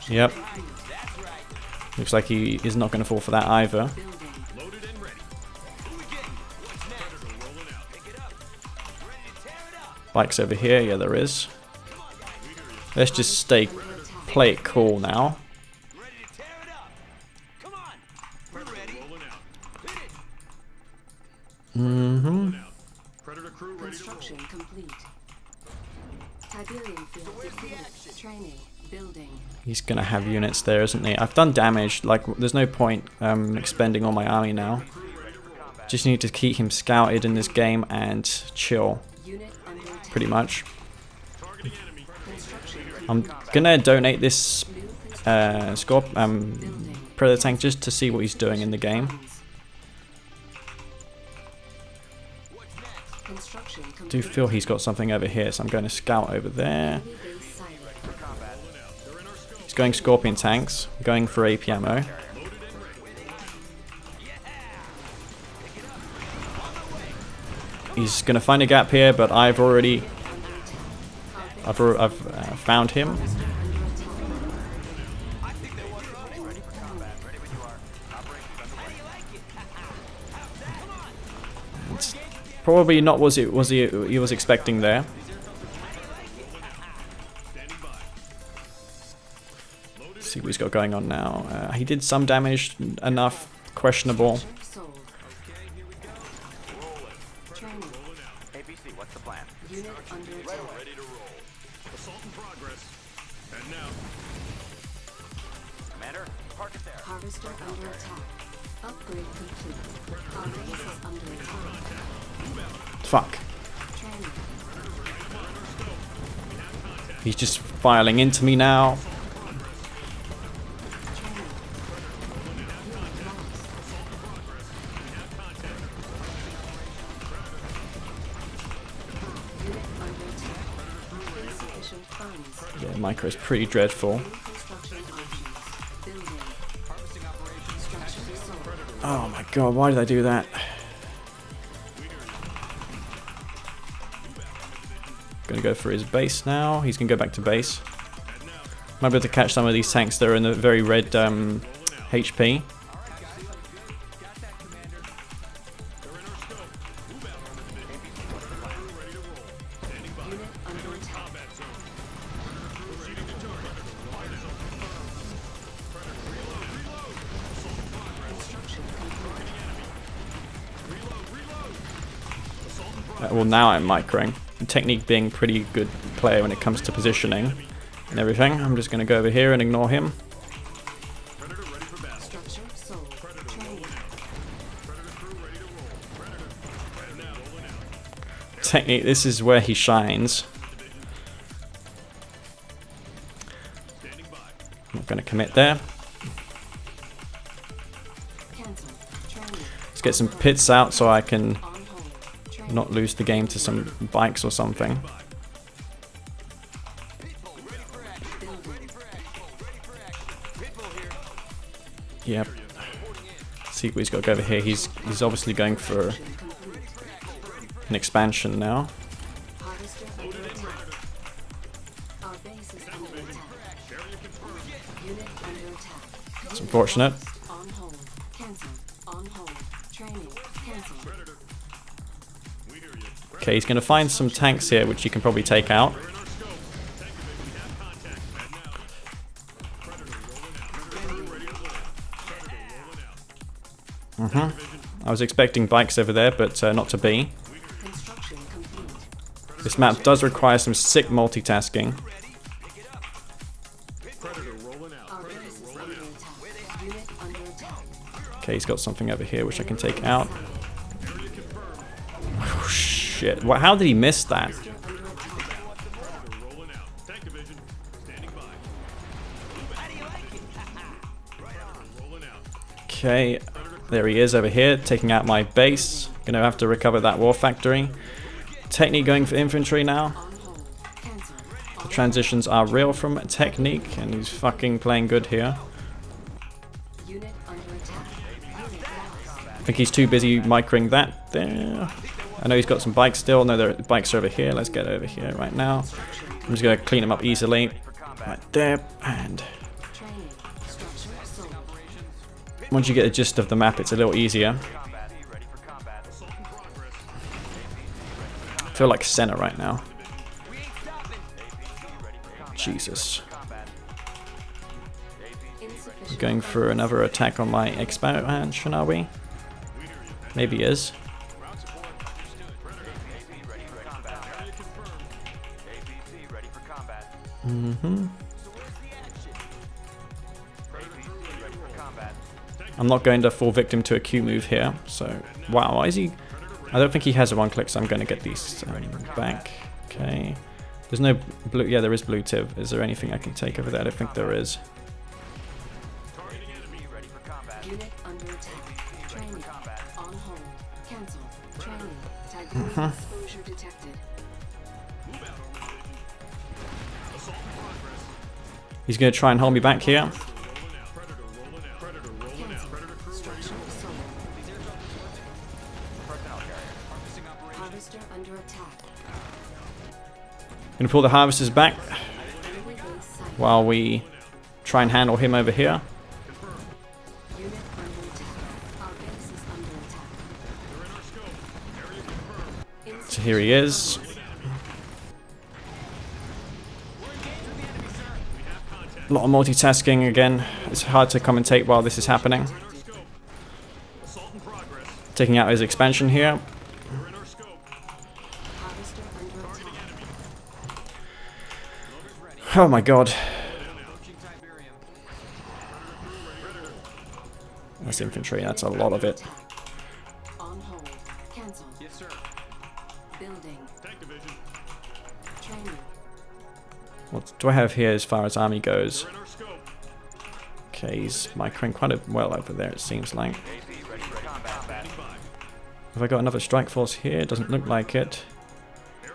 Yep. Looks like he is not going to fall for that either. Bikes over here. Yeah, there is. Let's just play it cool now. Construction complete. Tiberium field defeated. Training. Building. He's gonna have units there, isn't he? I've done damage. Like, there's no point expending all my army now. Just need to keep him scouted in this game and chill. Pretty much. I'm gonna donate this Predator tank just to see what he's doing in the game. I do feel he's got something over here, so I'm going to scout over there. He's going Scorpion tanks, going for AP ammo. He's going to find a gap here, but I've found him. Probably not what he was expecting there. Let's see what he's got going on now. He did some damage, enough, questionable. Sold. Training. ABC, what's the plan? Unit under attack. Ready to roll. Assault in progress. And now. Commander, park it there. Harvester under attack. Upgrade complete. Our base is under attack. Fuck. Training. He's just filing into me now. Training. Unit lost. Unit under attack. Insufficient funds. Yeah, micro is pretty dreadful. Construction options. Building. Structure sold. Oh my god, why did I do that? Gonna go for his base now. He's gonna go back to base. Might be able to catch some of these tanks that are in the very red HP. Unit under attack. Construction complete. Well, now I'm microing. Technique being pretty good player when it comes to positioning and everything. I'm just gonna go over here and ignore him. Structure sold. Training. Technique, this is where he shines. I'm not gonna commit there. Cancel. Training. Let's get some pits out so I can On hold. Training. not lose the game to some bikes or something. Building. Yep. See what he's got to go over here. He's obviously going for Construction complete. an expansion now. Harvester under attack. Our base is under attack. Unit under attack. It's unfortunate. On hold. Cancel. On hold. Training. Cancel. Okay, he's going to find some tanks here, which he can probably take out. I was expecting bikes over there, but not to be. Construction complete. This map does require some sick multitasking. Our base is under attack. Unit under attack. Okay, he's got something over here which I can take out. Oh, shit. How did he miss that? Under attack. Okay, there he is over here, taking out my base. Gonna have to recover that war factory. Technique going for infantry now. On hold. Cancel. The transitions are real from Technique, and he's fucking playing good here. Unit under attack. Unit lost. I think he's too busy microing that there. I know he's got some bikes still. No, the bikes are over here. Let's get over here right now. I'm just gonna clean him up easily. Right there, and Training. Structure sold. once you get the gist of the map, it's a little easier. I feel like center right now. Jesus. Insufficient. Going for another attack on my expansion, are we? Maybe is. I'm not going to fall victim to a Q move here, so wow, why is he? I don't think he has a one click, so I'm going to get these back. Okay, there's no blue. Yeah, there is blue tip. Is there anything I can take over there? I don't think there is. Unit under attack. Training. On hold. Cancel. Training. Tiberium exposure detected. He's going to try and hold me back here. Cancel. Structure sold. Harvester under attack. Going to pull the harvesters back Enemy base sighted. while we try and handle him over here. Unit under attack. Our base is under attack. here he is. A lot of multitasking again. It's hard to commentate while this is happening. Assault in progress. Taking out his expansion here. We're in our scope. Harvester under attack. Oh my god. That's infantry, that's a lot of it. On hold. Cancel. Yes, sir. Building. Tank division. Training. What do I have here as far as army goes? We're in our scope. Okay, he's microing quite well over there, it seems like. AC ready for combat. Standing by. Have I got another strike force here? Doesn't look like it.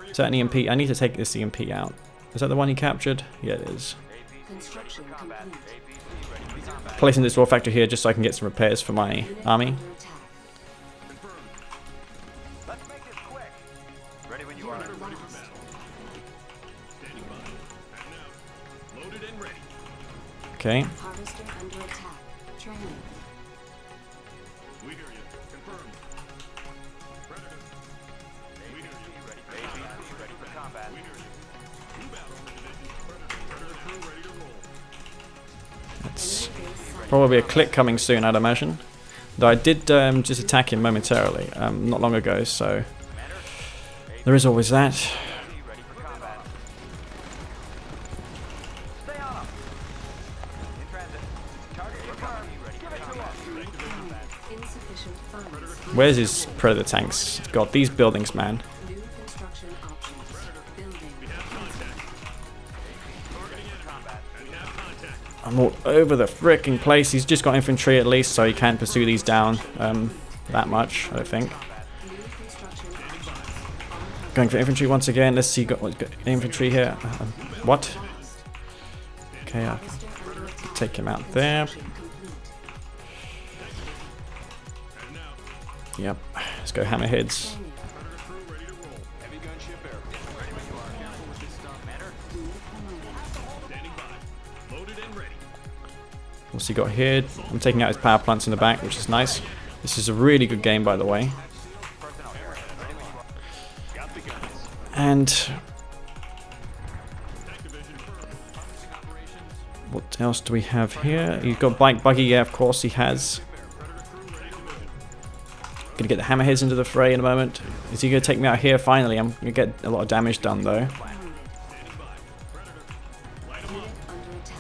Is that an EMP? I need to take this EMP out. Is that the one he captured? Yeah, it is. Construction complete. APC ready for combat. Placing this war factor here just so I can get some repairs for my Unit army. under attack. Confirmed. Let's make this quick. Ready when you are. Unit lost. Standing by. Heading out. Loaded and ready. Okay. Harvester under attack. Training. We hear you. Confirmed. Predator. We hear you. APC ready for combat. We hear you. Two battle division. Predator crew ready to roll. That's Enemy base sighted. probably a click coming soon, I'd imagine. Though I did just attack him momentarily, not long ago, so there is always that. AC ready for combat. Stay on 'em. In transit. Target confirmed. Ready for combat. Insufficient funds. Where's his predator tanks? God, these buildings, man. New construction options. Building. Combat. We have contact. I'm all over the frickin' place. He's just got infantry at least, so he can't pursue these down that much, I don't think. New construction options. On hold. Going for infantry once again. Let's see, got infantry here. What? Lost. Okay, I'll Harvester under attack. take him out there. Construction complete. Heading out. Yep, let's go hammerheads. Training. Predator crew ready to roll. Heavy gunship airborne. Ready when you are. Careful with this stuff. Commander. Unit promoted. Standing by. Loaded and ready. What's he got here? I'm taking out his power plants in the back, which is nice. This is a really good game, by the way. Personnel here. Ready when you are. Got the guns. And Tank division firm. Harvesting operations. what else do we have here? He's got bike buggy, yeah, of course he has. Predator crew ready to mission. Gonna get the hammerheads into the fray in a moment. Is he gonna take me out here finally? I'm gonna get a lot of damage done though. Standing by. Predator. Light 'em up. Under attack.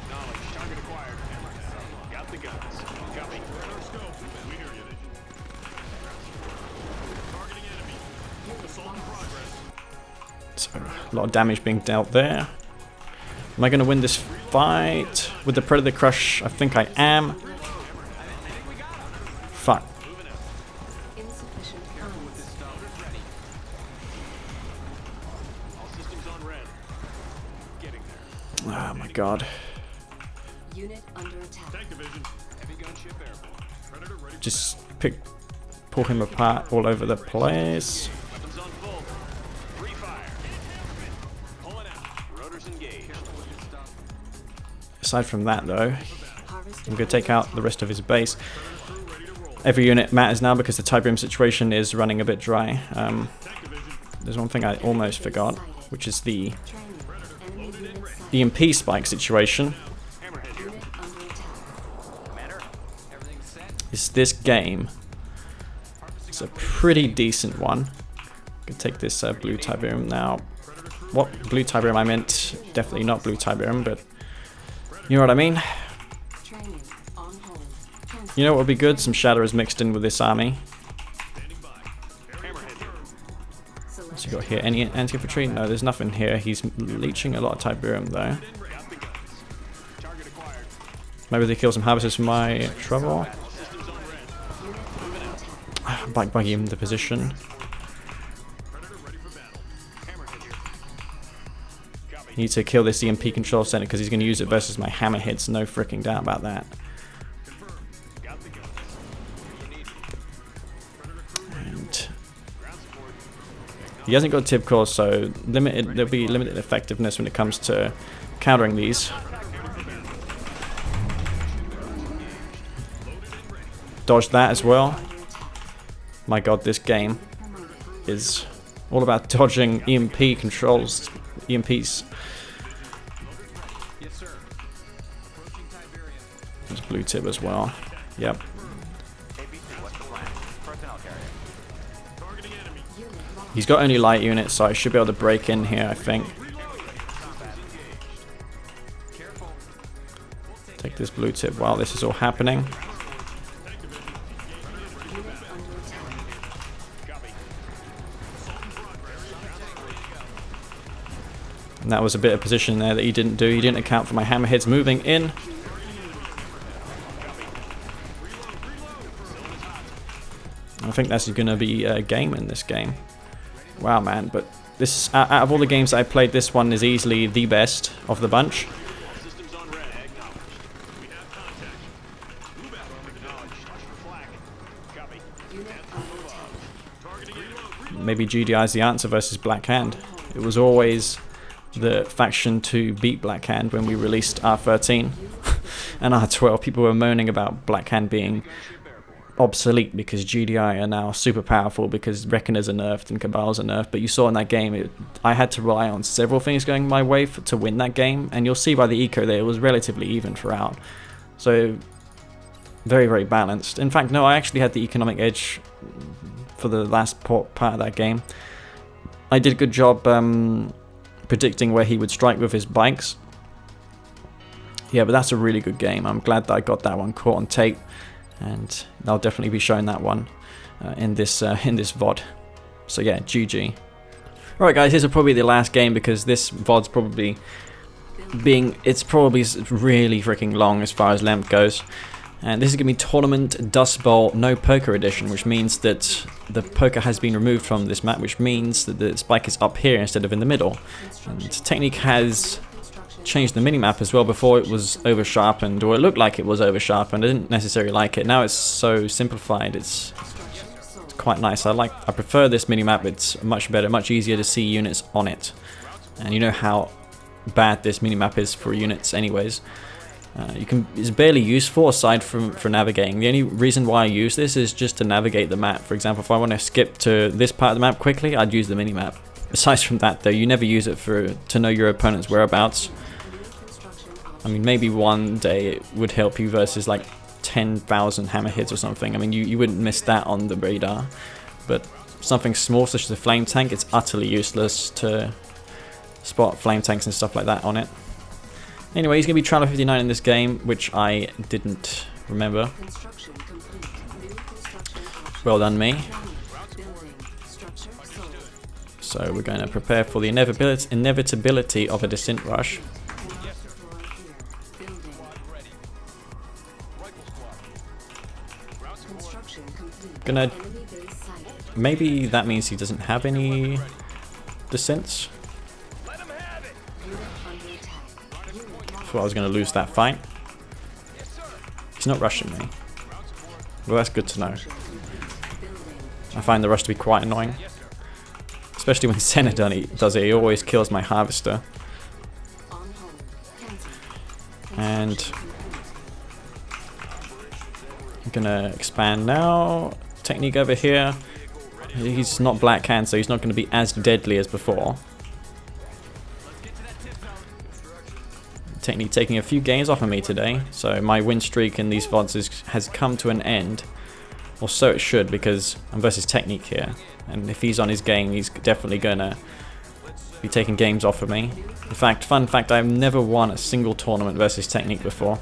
Acknowledged. Target acquired. Got the guns. Copy. We're in our scope. We hear you. Targeting enemy. Assault in progress. So a lot of damage being dealt there. Am I gonna win this fight with the Predator Crush? I think I am. Fuck. Insufficient funds. All systems on red. Getting there. Oh my god. Unit under attack. Tank division. Heavy gunship airborne. Predator ready. Just pull him apart all over the place. Weapons on full. Free fire. Pulling out. Rotors engaged. Aside from that though, Harvester I'm going to take out the rest of his base. Crew ready to roll. Every unit matters now because the Type Room situation is running a bit dry. Tank division. There's one thing I almost forgot, which is the training. Enemy unit sighted. EMP spike situation. Hammerhead here. Unit under attack. Commander. Everything's set. Is this game. It's a pretty decent one. Could take this blue Type Room now. What blue Type Room I meant? Definitely not blue Type Room, but you know what I mean. Training. On hold. Cancel. You know what would be good? Some Shatterers mixed in with this army. Standing by. Hammerhead here. Select What's he got here? Any anti-infantry? No, there's nothing here. He's leeching a lot of Type Room though. Got the guns. Target acquired. Maybe they kill some harvesters for my trouble. Systems on red. unit under attack. Bike buggy in the position. Predator ready for battle. Hammerhead here. Copy. Need to kill this EMP control center because he's going to use it versus my hammerheads. No freaking doubt about that. Confirmed. Got the guns. And Ground support. he hasn't got tip core, so there'll be limited effectiveness when it comes to countering these. Dodge that as well. Under attack. My god, this game Promoted. is All about dodging EMP controls, EMPs. Yes, sir. Approaching Tiberium. There's blue tip as well. Yep. ABC, what's the plan? Personnel carrier. Targeting enemy. Unit lost. He's got only light units, so I should be able to break in here, I think. Careful. Take this blue tip while this is all happening. Unit under attack. Copy. And that was a bit of position there that he didn't do. He didn't account for my hammerheads moving in. I think that's going to be a game in this game. Wow, man. But this, out of all the games I played, this one is easily the best of the bunch. Systems on red. Acknowledged. We have contact. Move out. Acknowledged. Flag. Copy. Unit under attack. Targeting enemy. Maybe GDI is the answer versus Black Hand. It was always the faction to beat Black Hand when we released R13 and R12. People were moaning about Black Hand being obsolete because GDI are now super powerful because Reckoners are nerfed and Cabals are nerfed. But you saw in that game, I had to rely on several things going my way to win that game, and you'll see by the eco there, it was relatively even throughout. So very, very balanced. In fact, no, I actually had the economic edge for the last part of that game. I did a good job predicting where he would strike with his bikes. Yeah, but that's a really good game. I'm glad that I got that one caught on tape, and I'll definitely be showing that one in this VOD. So yeah, GG. Alright guys, this will probably be the last game because this VOD's probably it's probably really freaking long as far as length goes. And this is going to be Tournament Dustbowl No Poker Edition, which means that the poker has been removed from this map, which means that the spike is up here instead of in the middle. And Technique has changed the minimap as well. Before it was over sharpened, or it looked like it was over sharpened. I didn't necessarily like it. Now it's so simplified, it's quite nice. I prefer this minimap. It's much better, much easier to see units on it. And you know how bad this minimap is for units anyways. It's barely useful aside from for navigating. The only reason why I use this is just to navigate the map. For example, if I want to skip to this part of the map quickly, I'd use the minimap. Aside from that though, you never use it to know your opponent's whereabouts. I mean, maybe one day it would help you versus like 10,000 hammerheads or something. I mean, you wouldn't miss that on the radar. But something small such as a flame tank, it's utterly useless to spot flame tanks and stuff like that on it. Anyway, he's going to be Traveler 59 in this game, which I didn't remember. Well done, me. So we're going to prepare for the inevitability of a descent rush. Gonna... Maybe that means he doesn't have any descents. I was going to lose that fight. He's not rushing me. Well, that's good to know. I find the rush to be quite annoying. Especially when Senna does it, he always kills my harvester. And I'm going to expand now. Technique over here. He's not Black Hand, so he's not going to be as deadly as before. Technique taking a few games off of me today, so my win streak in these VODs has come to an end, or so it should, because I'm versus Technique here, and if he's on his game, he's definitely gonna be taking games off of me. In fact, fun fact, I've never won a single tournament versus Technique before,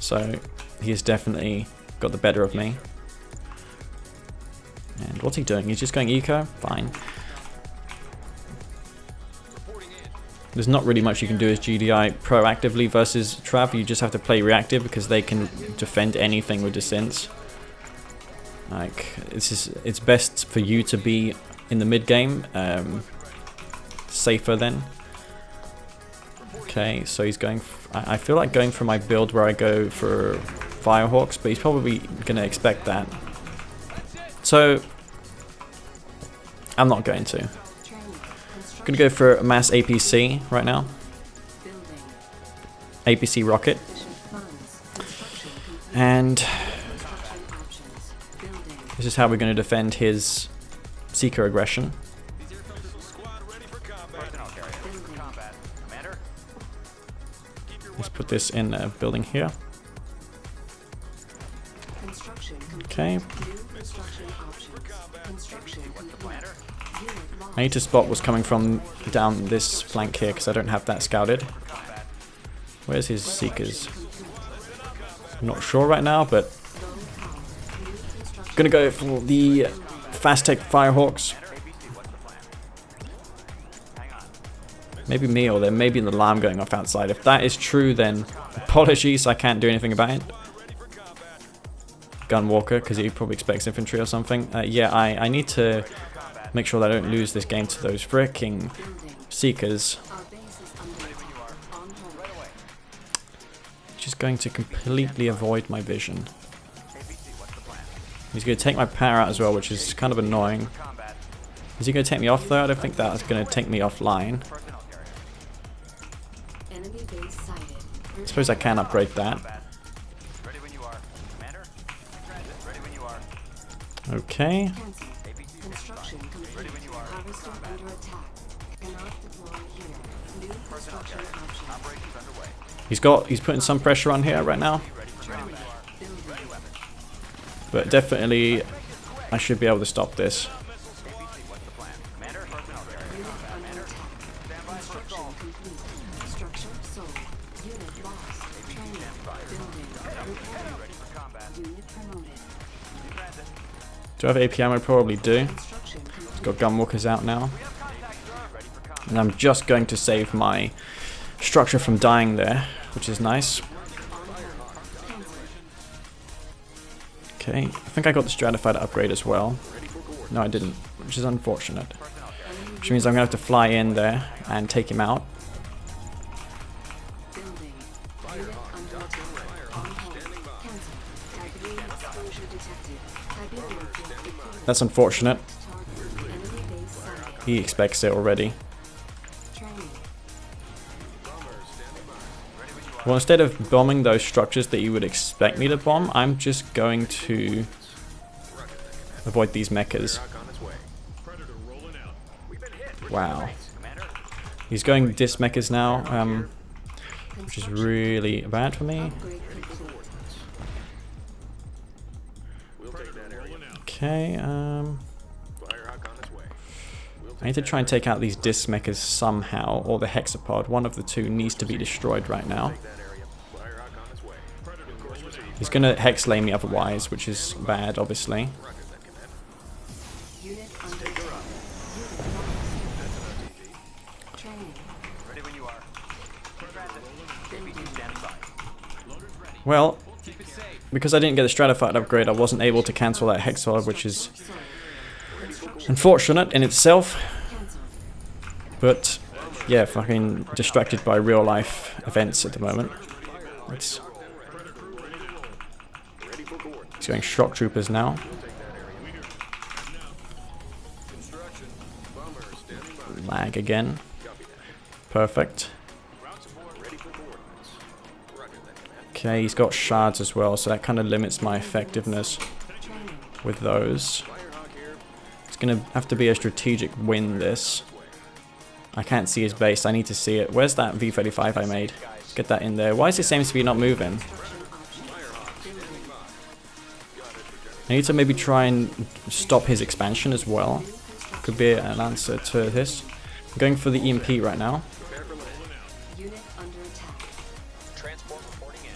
so he's definitely got the better of me. And what's he doing? He's just going eco? Fine. There's not really much you can do as GDI proactively versus Trav. You just have to play reactive because they can defend anything with descents. Like, it's best for you to be in the mid game, safer then. Okay, so he's going. I feel like going for my build where I go for Firehawks, but he's probably gonna expect that. So I'm not going to. I'm gonna go for a mass APC right now. APC rocket. And this is how we're going to defend his Seeker aggression. this in a building here. Construction complete. Okay. New construction options. Construction complete. Unit lost. I need to spot what's coming from down this flank here because I don't have that scouted. Where's his seekers? I'm not sure right now, but Low power. New construction. gonna go for the fast tech Firehawks. Maybe me, or there may be an alarm going off outside. If that is true, then apologies, I can't do anything about it. Gunwalker, because he probably expects infantry or something. Yeah, I need to make sure that I don't lose this game to those fricking seekers. Our base is under attack. On hold. Just going to completely avoid my vision. He's going to take my power out as well, which is kind of annoying. Is he going to take me off though? I don't think that's going to take me offline. Enemy base sighted. I suppose I can upgrade that. Ready when you are. Commander? Transit. Ready when you are. Okay. Cancel. Construction complete. Harvester under attack. Cannot deploy here. New construction options. Operations underway. He's putting some pressure on here right now. Building. But definitely I should be able to stop this. What's the plan? Commander? Personnel carrier. Unit under attack. Construction complete. Structure sold. Unit lost. Training. Building. Repairing. Ready for combat. Unit promoted. In transit. Do I have AP ammo? Probably do. Construction complete. Got gunwalkers out now. Contact, sir. Ready for combat. And I'm just going to save my structure from dying there, which is nice. Okay, I think I got the stratified upgrade as well. No, I didn't, which is unfortunate. Which means I'm going to have to fly in there and take him out. Building. Unit under attack. On hold. Cancel. Tiberium exposure detected. Tiberium field depleted. That's unfortunate. Target. Enemy base sighted. He expects it already. Training. Well, instead of bombing those structures that you would expect me to bomb, I'm just going to avoid these mechas. Predator rolling out. Wow. He's going dis mechas now, which is really bad for me. Upgrade complete. Okay, I need to try and take out these disc mechas somehow, or the hexapod. One of the two needs to be destroyed right now. He's gonna hex lay me otherwise, which is bad, obviously. Unit under attack. Unit lost. Training. Ready when you are. Transit. APC standing by. Well, because I didn't get the stratified upgrade, I wasn't able to cancel that hexapod, which is unfortunate in itself. Cancel. But yeah, fucking distracted by real life events at the moment. He's going shock troopers now. Lag again. Perfect. Okay, he's got shards as well, so that kind of limits my effectiveness Training. with those. It's gonna have to be a strategic win, this. I can't see his base, I need to see it. Where's that V35 I made? Let's get that in there. Why is it seems to be not moving? I need to maybe try and stop his expansion as well. Could be an answer to this. I'm going for the EMP right now. Unit under attack. Transport reporting in.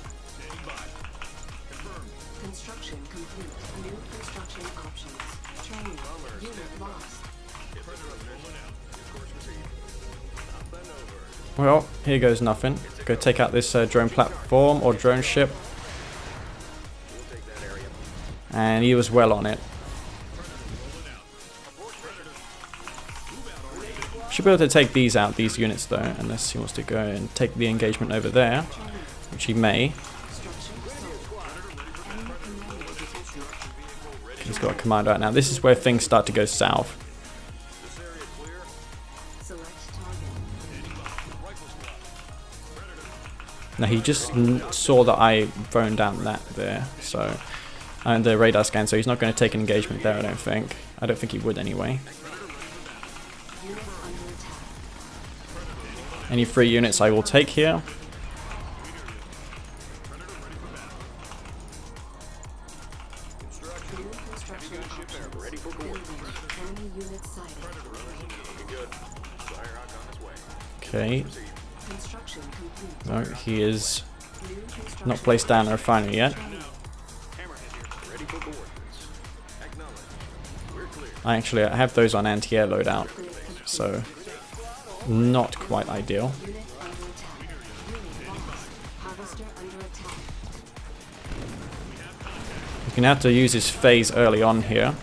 Construction complete. New construction options. Training. Unit lost. Well, here goes nothing. Go take out this drone platform or drone ship. And he was well on it. Should be able to take these out, these units though, unless he wants to go and take the engagement over there, which he may. He's got a commander out now. This is where things start to go south. Select target. Now he just saw that I thrown down that there, so and the radar scan, so he's not going to take an engagement there, I don't think. I don't think he would anyway. Unit under attack. Any free units I will take here. New construction options. Ready for Building. coordinates. Enemy unit sighted. Looking good. Firehawk on his way. Okay. Construction complete. No, he is New construction not placed down a refinery yet. Training. Hammerhead here. Ready for coordinates. Acknowledge. We're clear. I have those on anti-air loadout, Upgrade complete. so not quite ideal. Unit under attack. Unit lost. Harvester under attack. He's gonna have to use his phase early on here,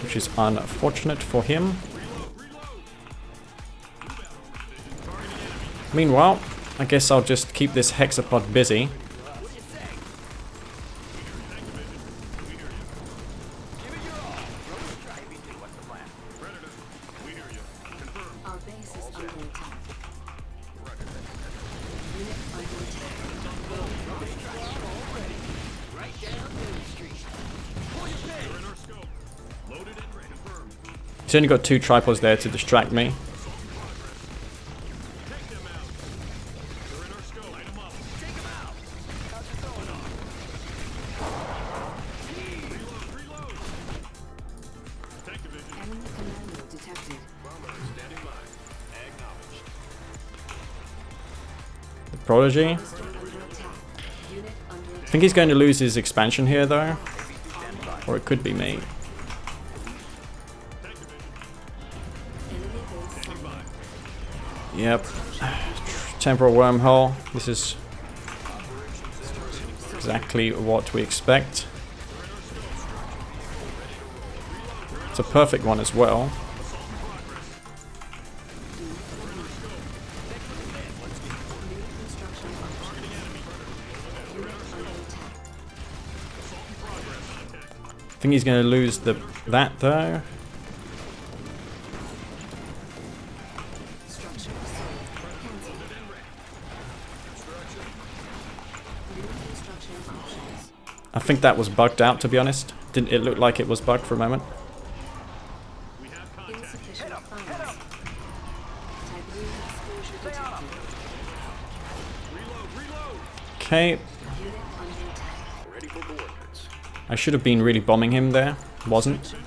which is unfortunate for him. Meanwhile, I guess I'll just keep this hexapod busy. Our base is under attack. Unit under attack. He's only got 2 tripods there to distract me. Enemy commando detected. The Prodigy. Harvester under attack. Unit under I attack. think he's going to lose his expansion here though. Or it could be me. Enemy base sighted. Yep. Temporal wormhole. This is exactly what we expect. It's a perfect one as well. New construction options. Unit under attack. I think he's going to lose that though. Structure sold. Cancel. New construction options. I think that was bugged out, to be honest. Didn't it look like it was bugged for a moment? Insufficient funds. Tiberium exposure detected. Okay. Unit under attack. Ready for coordinates. I should have been really bombing him there. Wasn't. Sold.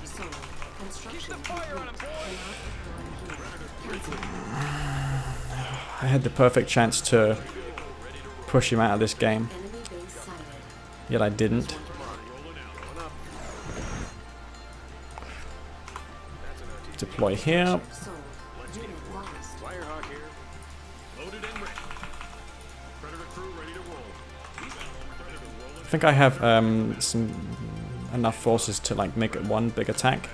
Construction complete. Cannot deploy here. Cancel. I had the perfect chance to push him out of this game. Enemy base sighted. Yet I didn't. Deploy here. Sold. Unit lost. Firehawk here. Loaded and ready. Predator crew ready to roll. Predator rolling. I think I have enough forces to like make it one big attack.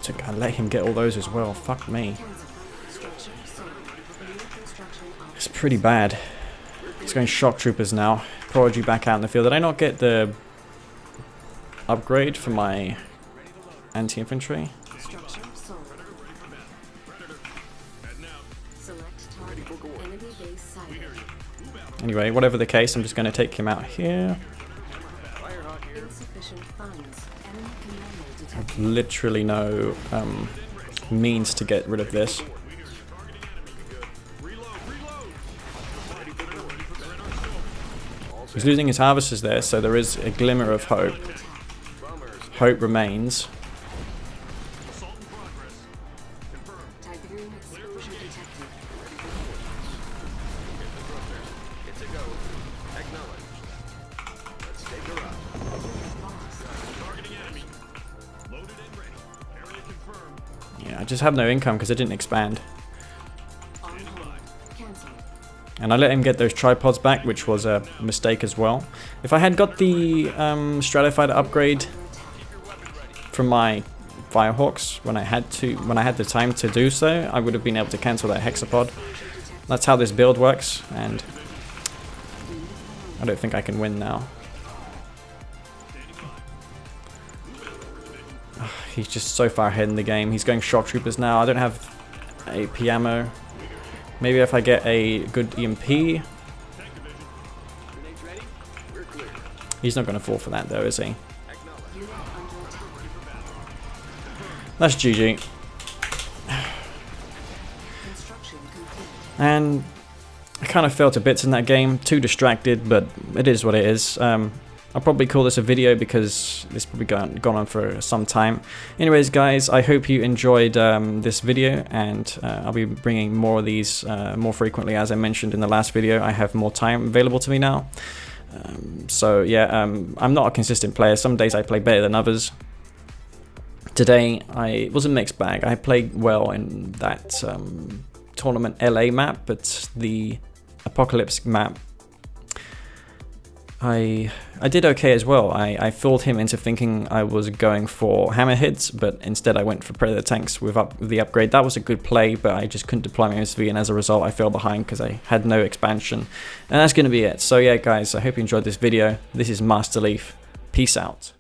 God, I let him get all those as well. Fuck me. Cancel. Structure sold. New construction options. It's pretty bad. He's going shock troopers now. Prodigy back out in the field. Did I not get the upgrade for my anti-infantry? Structure sold. Select target. Enemy base sighted. Anyway, whatever the case, I'm just going to take him out here. Insufficient funds. Enemy commando detected. Literally no means to get rid of this. He's losing his harvesters there, so there is a glimmer of hope. Hope remains. Tiberium exposure detected. It's a go. Acknowledged. Let's take her out. Lost. Targeting enemy. Loaded and ready. Area confirmed. Yeah, I just have no income because it didn't expand. On hold. Cancel. And I let him get those tripods back, which was a mistake as well. If I had got the stratified upgrade from my Firehawks when I had the time to do so, I would have been able to cancel that hexapod. That's how this build works, and I don't think I can win now. He's just so far ahead in the game. He's going shock troopers now. I don't have AP ammo. Maybe if I get a good EMP. Grenades ready. We're clear. He's not going to fall for that though, is he? Acknowledged. Unit under attack. That's GG. Construction complete. And I kind of fell to bits in that game, too distracted, but it is what it is. I'll probably call this a video because this probably gone on for some time. Anyways, guys, I hope you enjoyed this video, and I'll be bringing more of these more frequently. As I mentioned in the last video, I have more time available to me now. So yeah, I'm not a consistent player. Some days I play better than others. Today, it was a mixed bag. I played well in that tournament LA map, but the Apocalypse map, I did okay as well. I fooled him into thinking I was going for hammerheads, but instead I went for predator tanks with the upgrade. That was a good play, but I just couldn't deploy my MSV, and as a result I fell behind because I had no expansion. And that's going to be it. So yeah, guys, I hope you enjoyed this video. This is Master Leaf. Peace out.